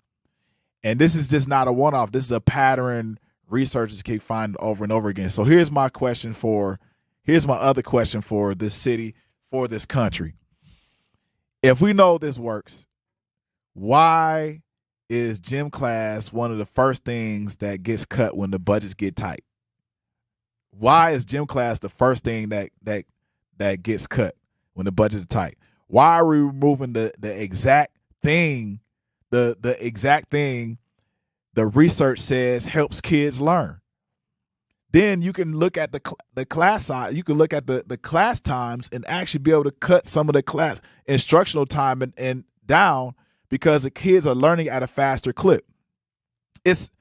S1: And this is just not a one-off. This is a pattern researchers keep finding over and over again. So here's my other question for this city, for this country. If we know this works, why is gym class one of the first things that gets cut when the budgets get tight? Why is gym class the first thing that gets cut when the budgets are tight? Why are we removing the exact thing, the exact thing the research says helps kids learn? Then you can look at the class size. You can look at the class times and actually be able to cut some of the class instructional time and down, because the kids are learning at a faster clip. It's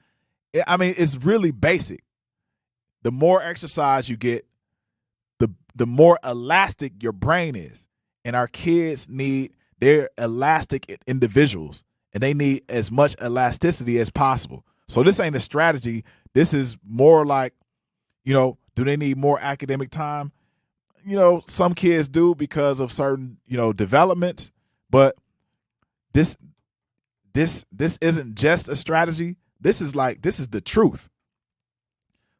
S1: really basic. The more exercise you get, the more elastic your brain is. And our kids they're elastic individuals, and they need as much elasticity as possible. So this ain't a strategy. This is more like, do they need more academic time? Some kids do because of certain, developments, but this isn't just a strategy. This is the truth.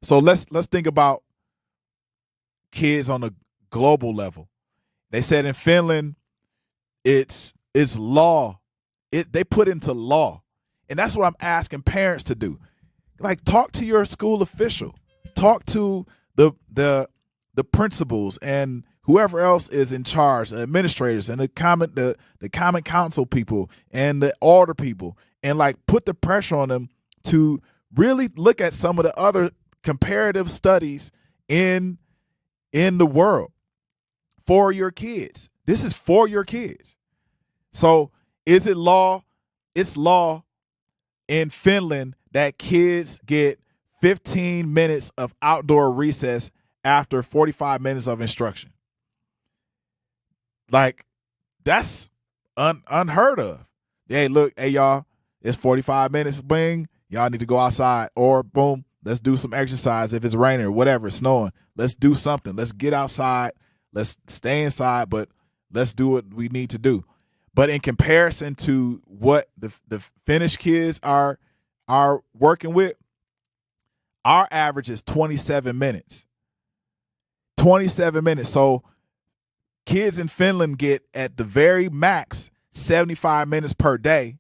S1: So let's think about kids on a global level. They said in Finland, it's law they put into law. And that's what I'm asking parents to do. Like, talk to your school official, talk to the principals and whoever else is in charge, the administrators and the common council people and the order people, and like put the pressure on them to really look at some of the other comparative studies in the world for your kids. This is for your kids. So is it law? It's law in Finland that kids get 15 minutes of outdoor recess after 45 minutes of instruction. Like, that's unheard of. Hey, look, hey, y'all, it's 45 minutes, bing. Y'all need to go outside, or boom, let's do some exercise. If it's raining or whatever, it's snowing, let's do something. Let's get outside. Let's stay inside, but let's do what we need to do. But in comparison to what the Finnish kids are working with, our average is 27 minutes. 27 minutes. So kids in Finland get at the very max 75 minutes per day,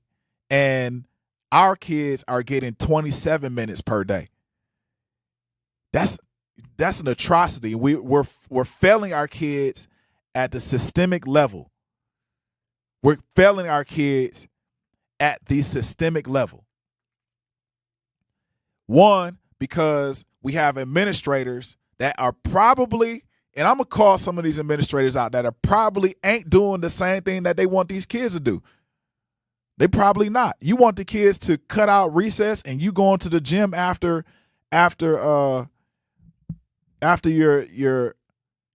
S1: and our kids are getting 27 minutes per day. That's an atrocity. We're failing our kids at the systemic level. We're failing our kids at the systemic level. One, because we have administrators that are probably, and I'm going to call some of these administrators out, that are probably ain't doing the same thing that they want these kids to do. They probably not. You want the kids to cut out recess and you going to the gym after your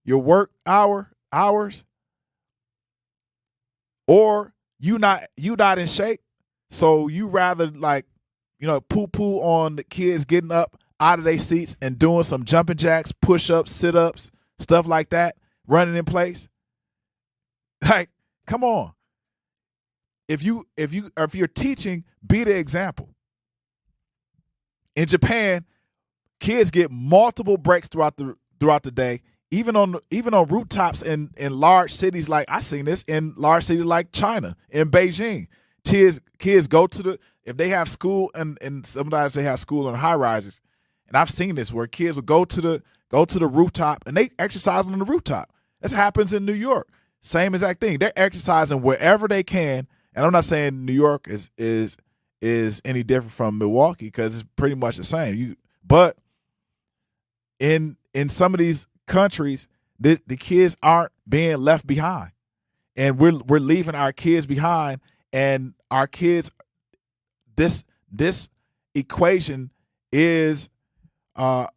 S1: work hours, or you not in shape, so you rather poo on the kids getting up out of their seats and doing some jumping jacks, push-ups, sit-ups, stuff like that, running in place. Like, come on. If you're teaching, be the example. In Japan, kids get multiple breaks throughout the day, even on rooftops in large cities. Like, I seen this in large cities like China, in Beijing. Kids go to if they have school, and sometimes they have school in high rises, and I've seen this where kids will go to the rooftop and they exercise on the rooftop. This happens in New York. Same exact thing. They're exercising wherever they can. And I'm not saying New York is any different from Milwaukee, because it's pretty much the same. But in some of these countries, the kids aren't being left behind, and we're leaving our kids behind. And our kids, this equation is, or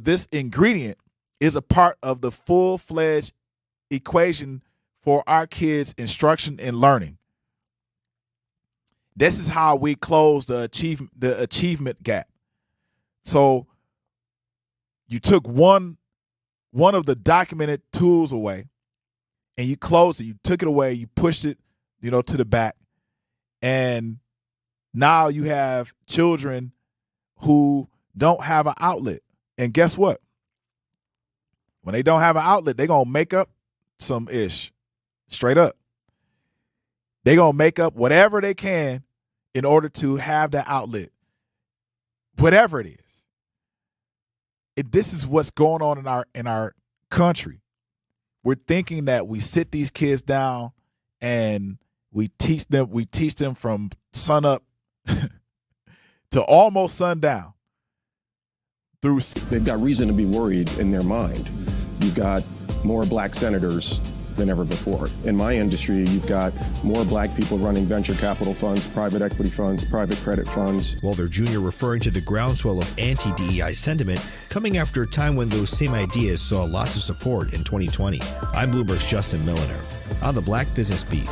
S1: this ingredient is a part of the full-fledged equation for our kids' instruction and learning. This is how we close the achievement gap. So you took one of the documented tools away, and you closed it. You took it away. You pushed it, to the back, and now you have children who don't have an outlet. And guess what? When they don't have an outlet, they're gonna make up some ish, straight up. They're gonna make up whatever they can in order to have that outlet, whatever it is. This is what's going on in our country. We're thinking that we sit these kids down and we teach them from sun up to almost sundown.
S21: They've got reason to be worried in their mind. You've got more black senators than ever before. In my industry, you've got more black people running venture capital funds, private equity funds, private credit funds.
S22: Walter Jr. referring to the groundswell of anti-DEI sentiment coming after a time when those same ideas saw lots of support in 2020. I'm Bloomberg's Justin Milliner on the Black Business Beat.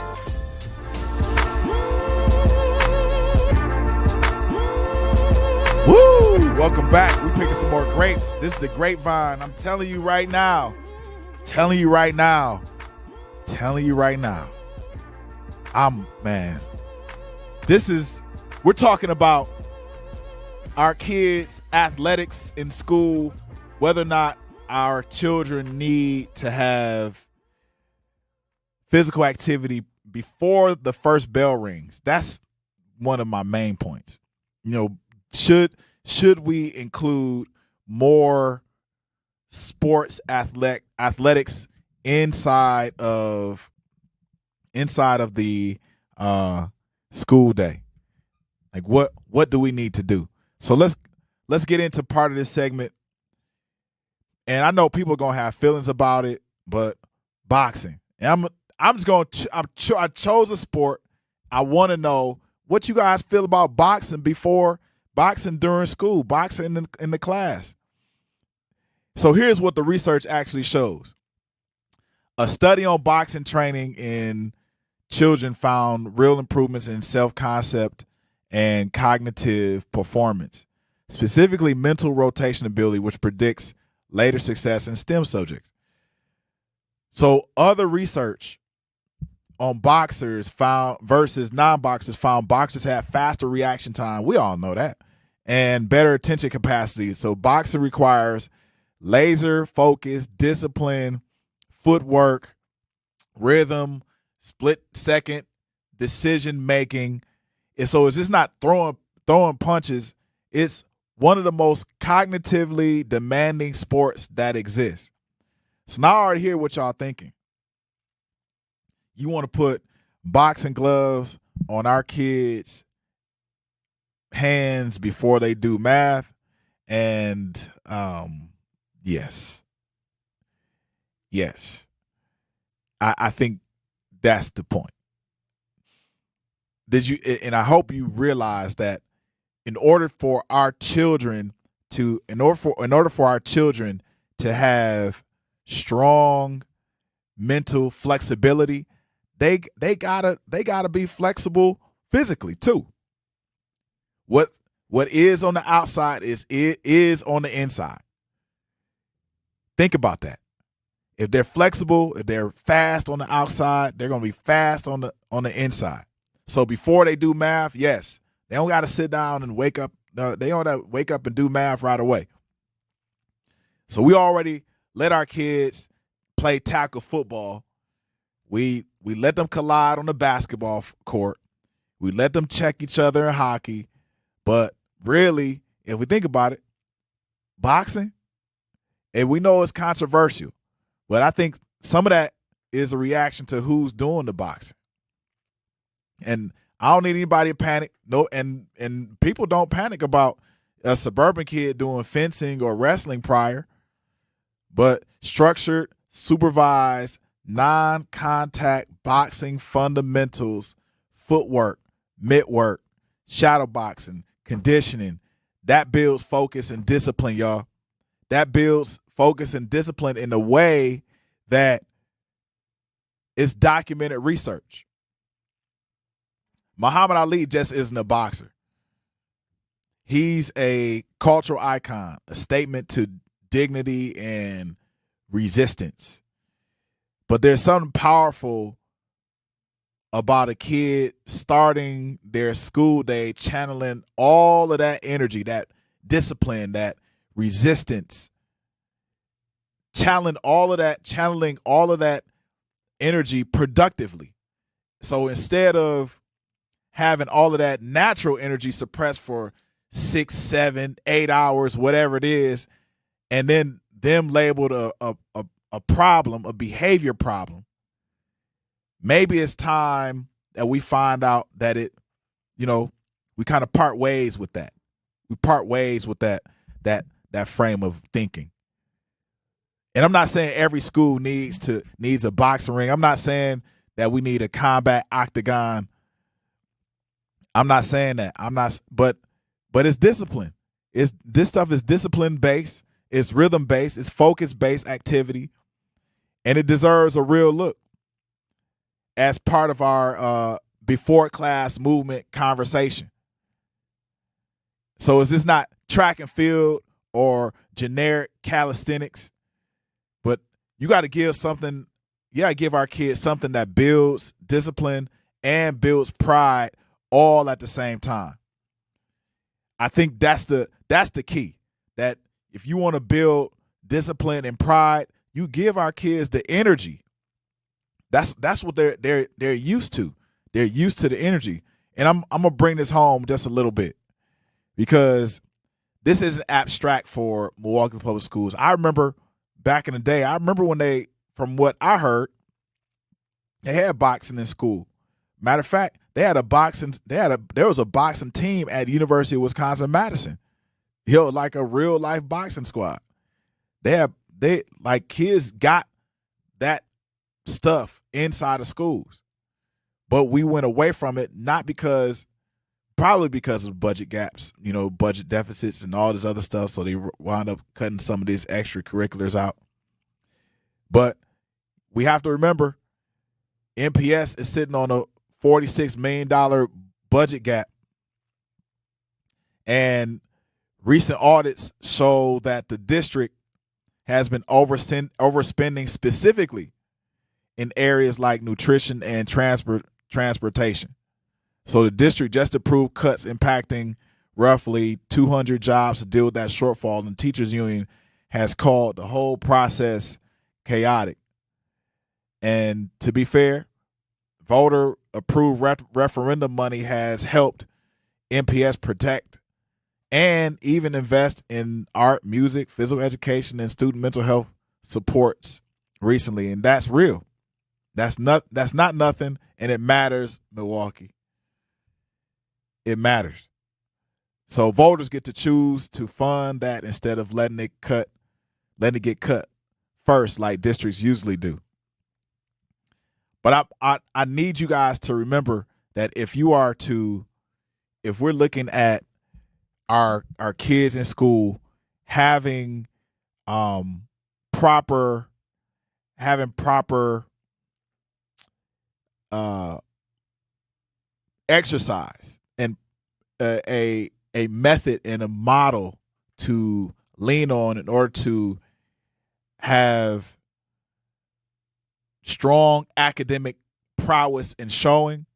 S1: Woo! Welcome back. We're picking some more grapes. This is the Grapevine. I'm telling you right now. We're talking about our kids' athletics in school, whether or not our children need to have physical activity before the first bell rings, that's one of my main points. Should we include more sports athletics inside of the school day? Like what do we need to do? So let's get into part of this segment. And I know people are gonna have feelings about it, but boxing. And I chose a sport. I want to know what you guys feel about boxing before, boxing during school, boxing in the class. So here's what the research actually shows. A study on boxing training in children found real improvements in self-concept and cognitive performance, specifically mental rotation ability, which predicts later success in STEM subjects. So other research on boxers found versus non-boxers found boxers have faster reaction time. We all know that. And better attention capacity. So boxing requires laser focus, discipline, footwork, rhythm, split-second decision-making. And so it's just not throwing punches. It's one of the most cognitively demanding sports that exists. So now I already hear what y'all thinking. You want to put boxing gloves on our kids' hands before they do math. And yes. I think that's the point. And I hope you realize that in order for our children to have strong mental flexibility, they gotta be flexible physically too. What is on the outside is on the inside. Think about that. If they're flexible, if they're fast on the outside, they're gonna be fast on the inside. So before they do math, yes, they don't got to sit down and wake up. They don't have to wake up and do math right away. So we already let our kids play tackle football. We let them collide on the basketball court. We let them check each other in hockey. But really, if we think about it, boxing, and we know it's controversial, but I think some of that is a reaction to who's doing the boxing. And I don't need anybody to panic. No, and people don't panic about a suburban kid doing fencing or wrestling prior. But structured, supervised, non-contact boxing fundamentals, footwork, mitt work, shadow boxing, conditioning, that builds focus and discipline, y'all. That builds focus and discipline in a way that is documented research. Muhammad Ali just isn't a boxer. He's a cultural icon, a statement to dignity and resistance. But there's something powerful about a kid starting their school day channeling all of that energy, that discipline, that resistance, channeling all of that energy productively. So instead of having all of that natural energy suppressed for 6, 7, 8 hours, whatever it is, and then them labeled a problem, a behavior problem, maybe it's time that we find out that we kind of part ways with that. We part ways with that frame of thinking. And I'm not saying every school needs a boxing ring. I'm not saying that we need a combat octagon. I'm not saying that. But it's discipline. This stuff is discipline based. It's rhythm based. It's focus based activity, and it deserves a real look as part of our before class movement conversation. So is this not track and field or generic calisthenics? But you got to give something. You got to give our kids something that builds discipline and builds pride all at the same time. I think that's the key. That if you want to build discipline and pride, you give our kids the energy That's what they're used to. They're used to the energy. And I'm gonna bring this home just a little bit because this isn't abstract for Milwaukee Public Schools. I remember back in the day, when from what I heard, they had boxing in school. Matter of fact, there was a boxing team at the University of Wisconsin-Madison. Like a real life boxing squad. Kids got that stuff inside of schools. But we went away from it, probably because of budget gaps, budget deficits and all this other stuff. So they wound up cutting some of these extracurriculars out. But we have to remember, MPS is sitting on a $46 million budget gap. And recent audits show that the district has been overspending specifically in areas like nutrition and transportation. So the district just approved cuts impacting roughly 200 jobs to deal with that shortfall, and the teachers union has called the whole process chaotic. And to be fair, voter-approved referendum money has helped MPS protect and even invest in art, music, physical education, and student mental health supports recently, and that's real. That's not nothing, and it matters, Milwaukee. It matters. So voters get to choose to fund that instead of letting it get cut first like districts usually do. But I need you guys to remember that if we're looking at our kids in school having proper exercise and a method and a model to lean on in order to have strong academic prowess and showing,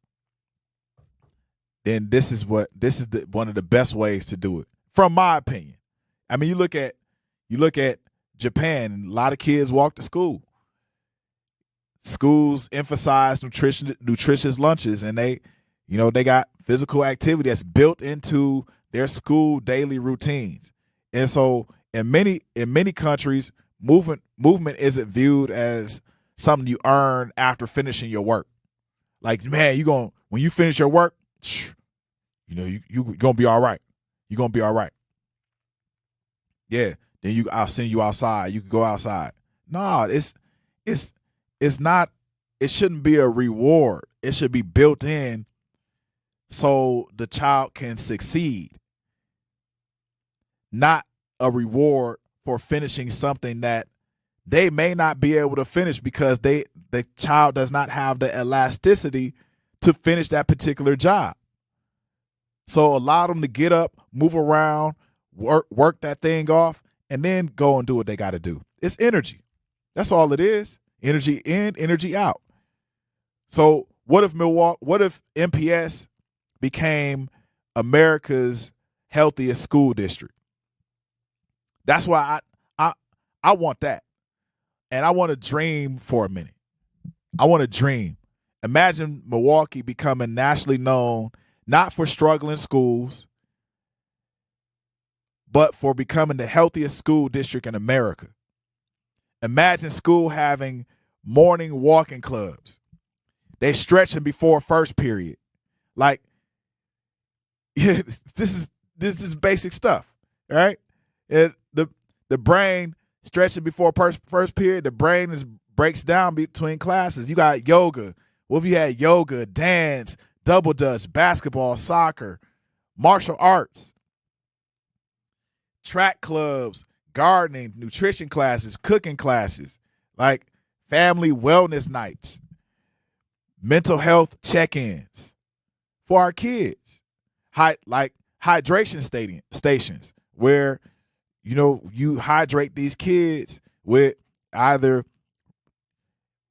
S1: then this is one of the best ways to do it, from my opinion. I mean, you look at Japan, and a lot of kids walk to school. Schools emphasize nutritious lunches, and they got physical activity that's built into their school daily routines. And so in many countries, movement isn't viewed as something you earn after finishing your work. Like, man, when you finish your work, you're gonna be all right. You're gonna be all right. Yeah. Then I'll send you outside. You can go outside. No, it's not. It shouldn't be a reward. It should be built in so the child can succeed. Not a reward for finishing something that they may not be able to finish because the child does not have the elasticity to finish that particular job. So allow them to get up, move around, work that thing off, and then go and do what they got to do. It's energy. That's all it is. Energy in, energy out. So what if MPS became America's healthiest school district? That's why I want that. And I want to dream for a minute. I want to dream. Imagine Milwaukee becoming nationally known, not for struggling schools, but for becoming the healthiest school district in America. Imagine school having morning walking clubs. They stretching before first period. Like, yeah, this is basic stuff, right? The brain stretching before first period. The brain breaks down between classes. You got yoga. What if you had yoga, dance, double dutch, basketball, soccer, martial arts, track clubs, gardening, nutrition classes, cooking classes, like family wellness nights, mental health check-ins for our kids, like hydration stations where you hydrate these kids with either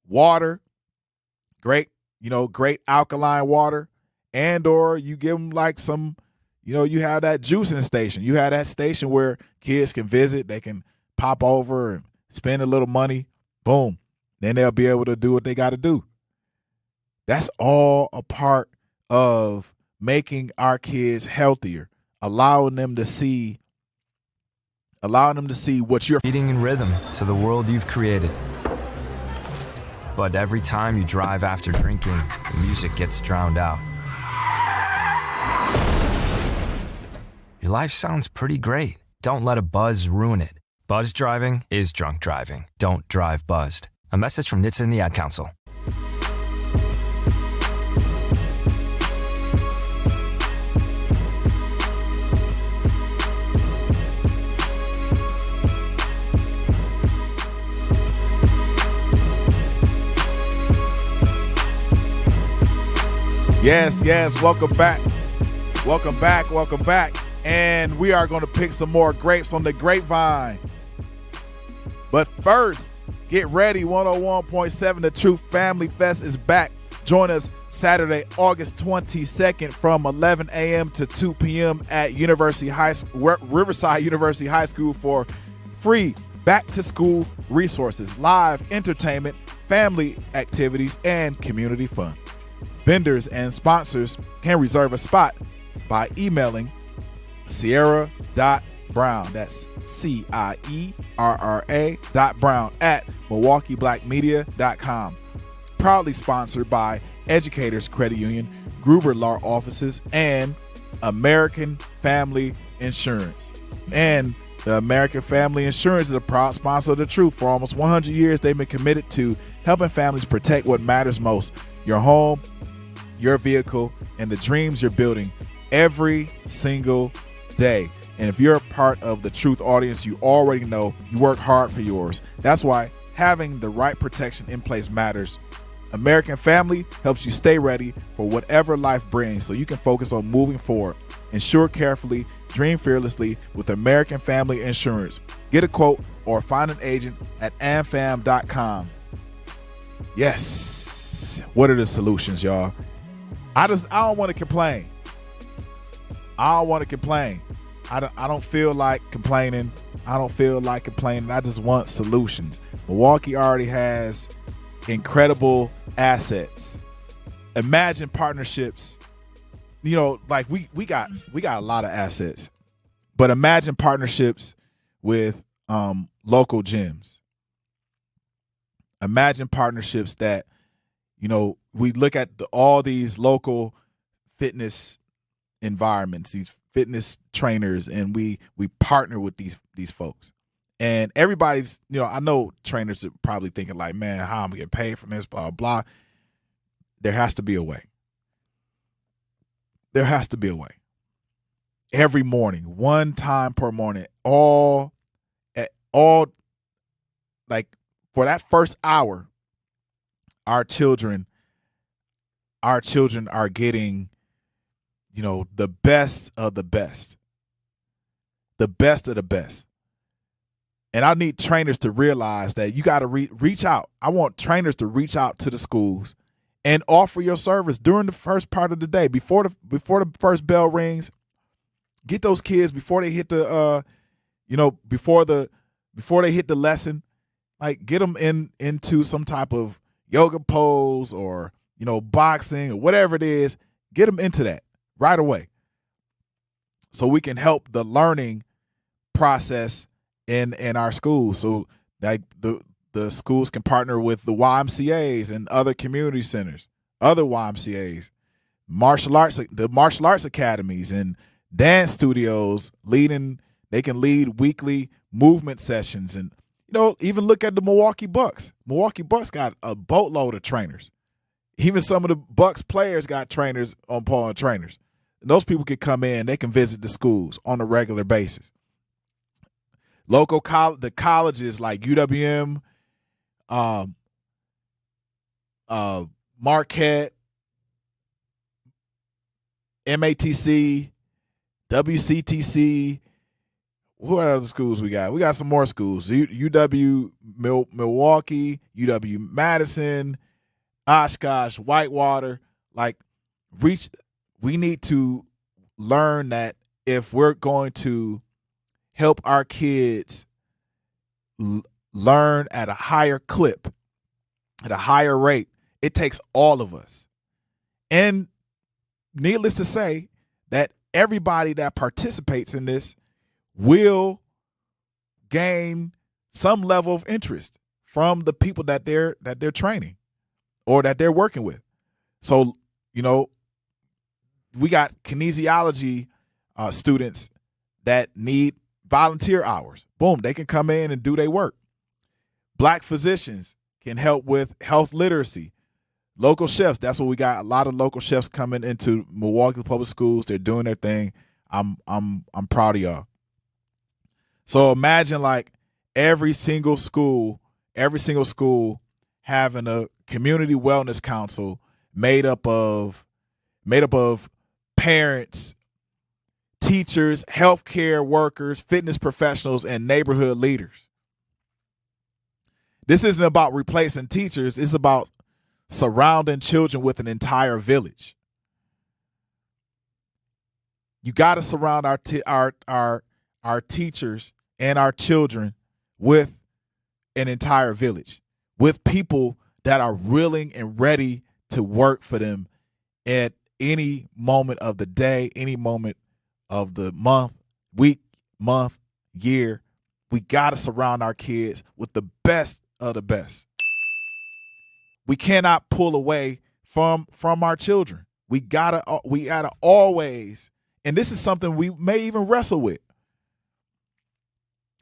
S1: water, great alkaline water, and or you give them like some, you have that juicing station. You have that station where kids can visit. They can pop over and spend a little money. Boom. Then they'll be able to do what they got to do. That's all a part of making our kids healthier, allowing them to see what you're
S8: Beating in rhythm to the world you've created. But every time you drive after drinking, the music gets drowned out. Your life sounds pretty great. Don't let a buzz ruin it. Buzz driving is drunk driving. Don't drive buzzed. A message from NHTSA and the Ad Council.
S1: Yes, welcome back. And we are going to pick some more grapes on the grapevine. But first, get ready. 101.7 The Truth Family Fest is back. Join us Saturday, August 22nd from 11 a.m. to 2 p.m. at Riverside University High School for free back-to-school resources, live entertainment, family activities, and community fun. Vendors and sponsors can reserve a spot by emailing Sierra.Brown, that's Cierra.Brown at MilwaukeeBlackMedia.com. Proudly sponsored by Educators Credit Union, Gruber Law Offices, and American Family Insurance. And the American Family Insurance is a proud sponsor of The Truth. For almost 100 years, they've been committed to helping families protect what matters most: your home, your vehicle, and the dreams you're building every single day. And if you're a part of the Truth audience, you already know you work hard for yours. That's why having the right protection in place matters. American Family helps you stay ready for whatever life brings so you can focus on moving forward. Insure carefully, dream fearlessly with American Family Insurance. Get a quote or find an agent at amfam.com. Yes. What are the solutions, y'all? I don't want to complain. I don't feel like complaining. I just want solutions. Milwaukee already has incredible assets. Imagine partnerships. You know, like we got a lot of assets. But imagine partnerships with local gyms. Imagine partnerships that, you know, we look at all these local fitness environments, these fitness trainers, and we partner with these folks. And everybody's, you know, I know trainers are probably thinking like, man, how am I getting paid for this, blah, blah. There has to be a way. There has to be a way. Every morning, one time per morning, all like for that first hour, our children are getting, you know, the best of the best. The best of the best. And I need trainers to realize that you got to reach out. I want trainers to reach out to the schools and offer your service during the first part of the day, before the first bell rings. Get those kids before they hit the before they hit the lesson. Like, get them into some type of yoga pose or, you know, boxing or whatever it is. Get them into that right away, so we can help the learning process in our schools. So like the schools can partner with the YMCAs and other community centers, other YMCAs, the martial arts academies and dance studios they can lead weekly movement sessions. And, you know, even look at the Milwaukee Bucks. Milwaukee Bucks got a boatload of trainers. Even some of the Bucks players got trainers on Paul trainers. And those people can come in, they can visit the schools on a regular basis. Local the colleges like UWM, Marquette, MATC, WCTC. What other schools we got? We got some more schools. UW Milwaukee, UW Madison, Oshkosh, Whitewater. Like, we need to learn that if we're going to help our kids learn at a higher clip, at a higher rate, it takes all of us. And needless to say that everybody that participates in this will gain some level of interest from the people that they're training or that they're working with. So, we got kinesiology students that need volunteer hours. Boom, they can come in and do their work. Black physicians can help with health literacy. Local chefs, that's what we got. A lot of local chefs coming into Milwaukee public schools. They're doing their thing. I'm proud of y'all. So imagine like every single school having a community wellness council made up of parents, teachers, healthcare workers, fitness professionals, and neighborhood leaders. This isn't about replacing teachers. It's about surrounding children with an entire village. You got to surround our teachers and our children with an entire village, with people that are willing and ready to work for them at any moment of the day, any moment of the month, week, month, year. We got to surround our kids with the best of the best. We cannot pull away from our children. We gotta always, and this is something we may even wrestle with.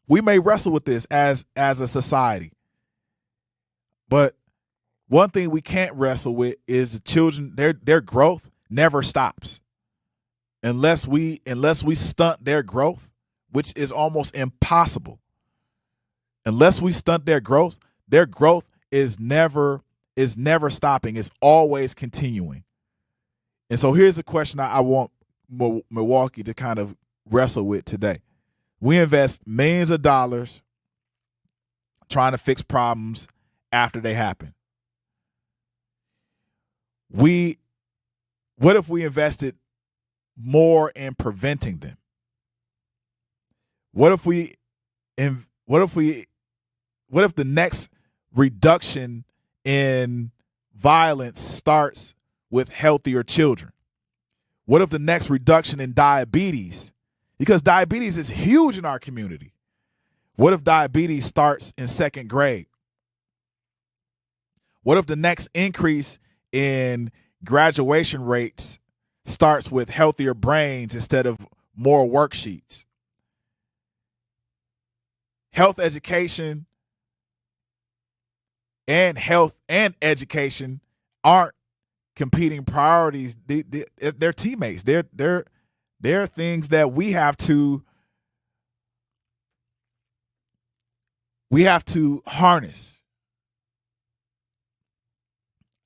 S1: We may wrestle with this as a society. But one thing we can't wrestle with is the children, their growth never stops. Unless we stunt their growth, which is almost impossible. Unless we stunt their growth is never stopping. It's always continuing. And so here's a question I want Milwaukee to kind of wrestle with today. We invest millions of dollars trying to fix problems after they happen. What if we invested more in preventing them? What if the next reduction in violence starts with healthier children? What if the next reduction in diabetes, because diabetes is huge in our community, what if diabetes starts in second grade? What if the next increase in graduation rates starts with healthier brains instead of more worksheets? Health education and health and education aren't competing priorities. They're teammates. They're things that we have to harness.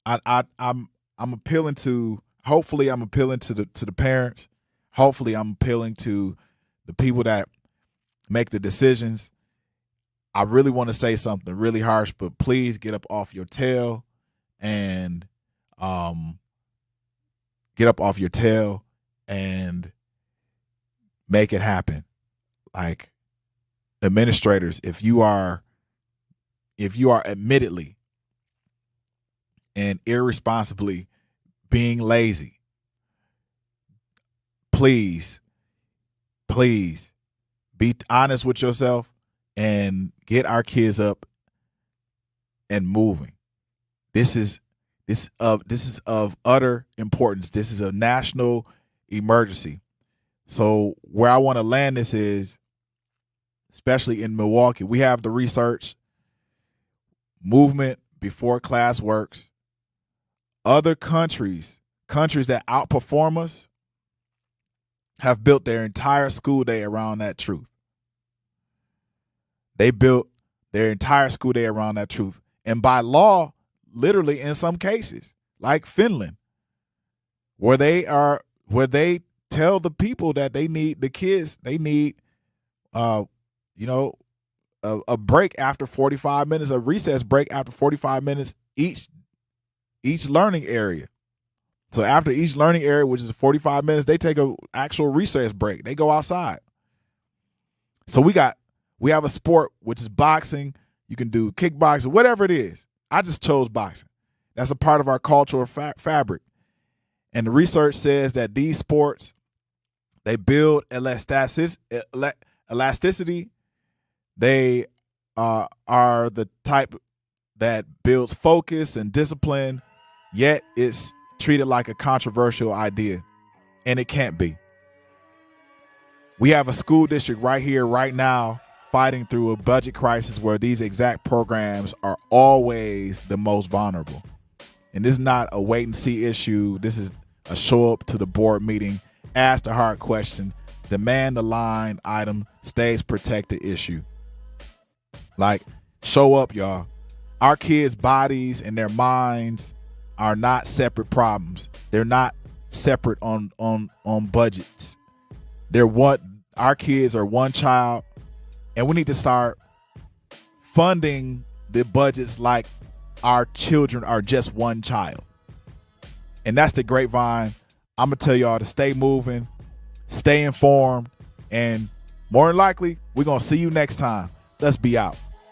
S1: I'm appealing to. Hopefully, I'm appealing to the parents. Hopefully, I'm appealing to the people that make the decisions. I really want to say something really harsh, but please get up off your tail and make it happen. Like, administrators, if you are admittedly and irresponsibly being lazy, please be honest with yourself and get our kids up and moving. This is of utter importance. This is a national emergency. So where I want to land this is, especially in Milwaukee, we have the research, movement before class works. Other countries that outperform us have built their entire school day around that truth. They built their entire school day around that truth. And by law, literally in some cases, like Finland, where they tell the people that they need a break after 45 minutes, a recess break after 45 minutes each learning area. So after each learning area, which is 45 minutes, they take an actual recess break. They go outside. So we have a sport, which is boxing. You can do kickboxing, whatever it is. I just chose boxing. That's a part of our cultural fabric. And the research says that these sports, they build elasticity. They are the type that builds focus and discipline, yet it's treated like a controversial idea, and it can't be. We have a school district right here, right now, fighting through a budget crisis where these exact programs are always the most vulnerable. And this is not a wait and see issue. This is a show up to the board meeting, ask the hard question, demand the line item stays protected issue. Like, show up, y'all. Our kids' bodies and their minds are not separate problems. They're not separate on budgets. Our kids are one child, and we need to start funding the budgets like our children are just one child. And that's the Grapevine. I'm going to tell y'all to stay moving, stay informed, and more than likely, we're going to see you next time. Let's be out.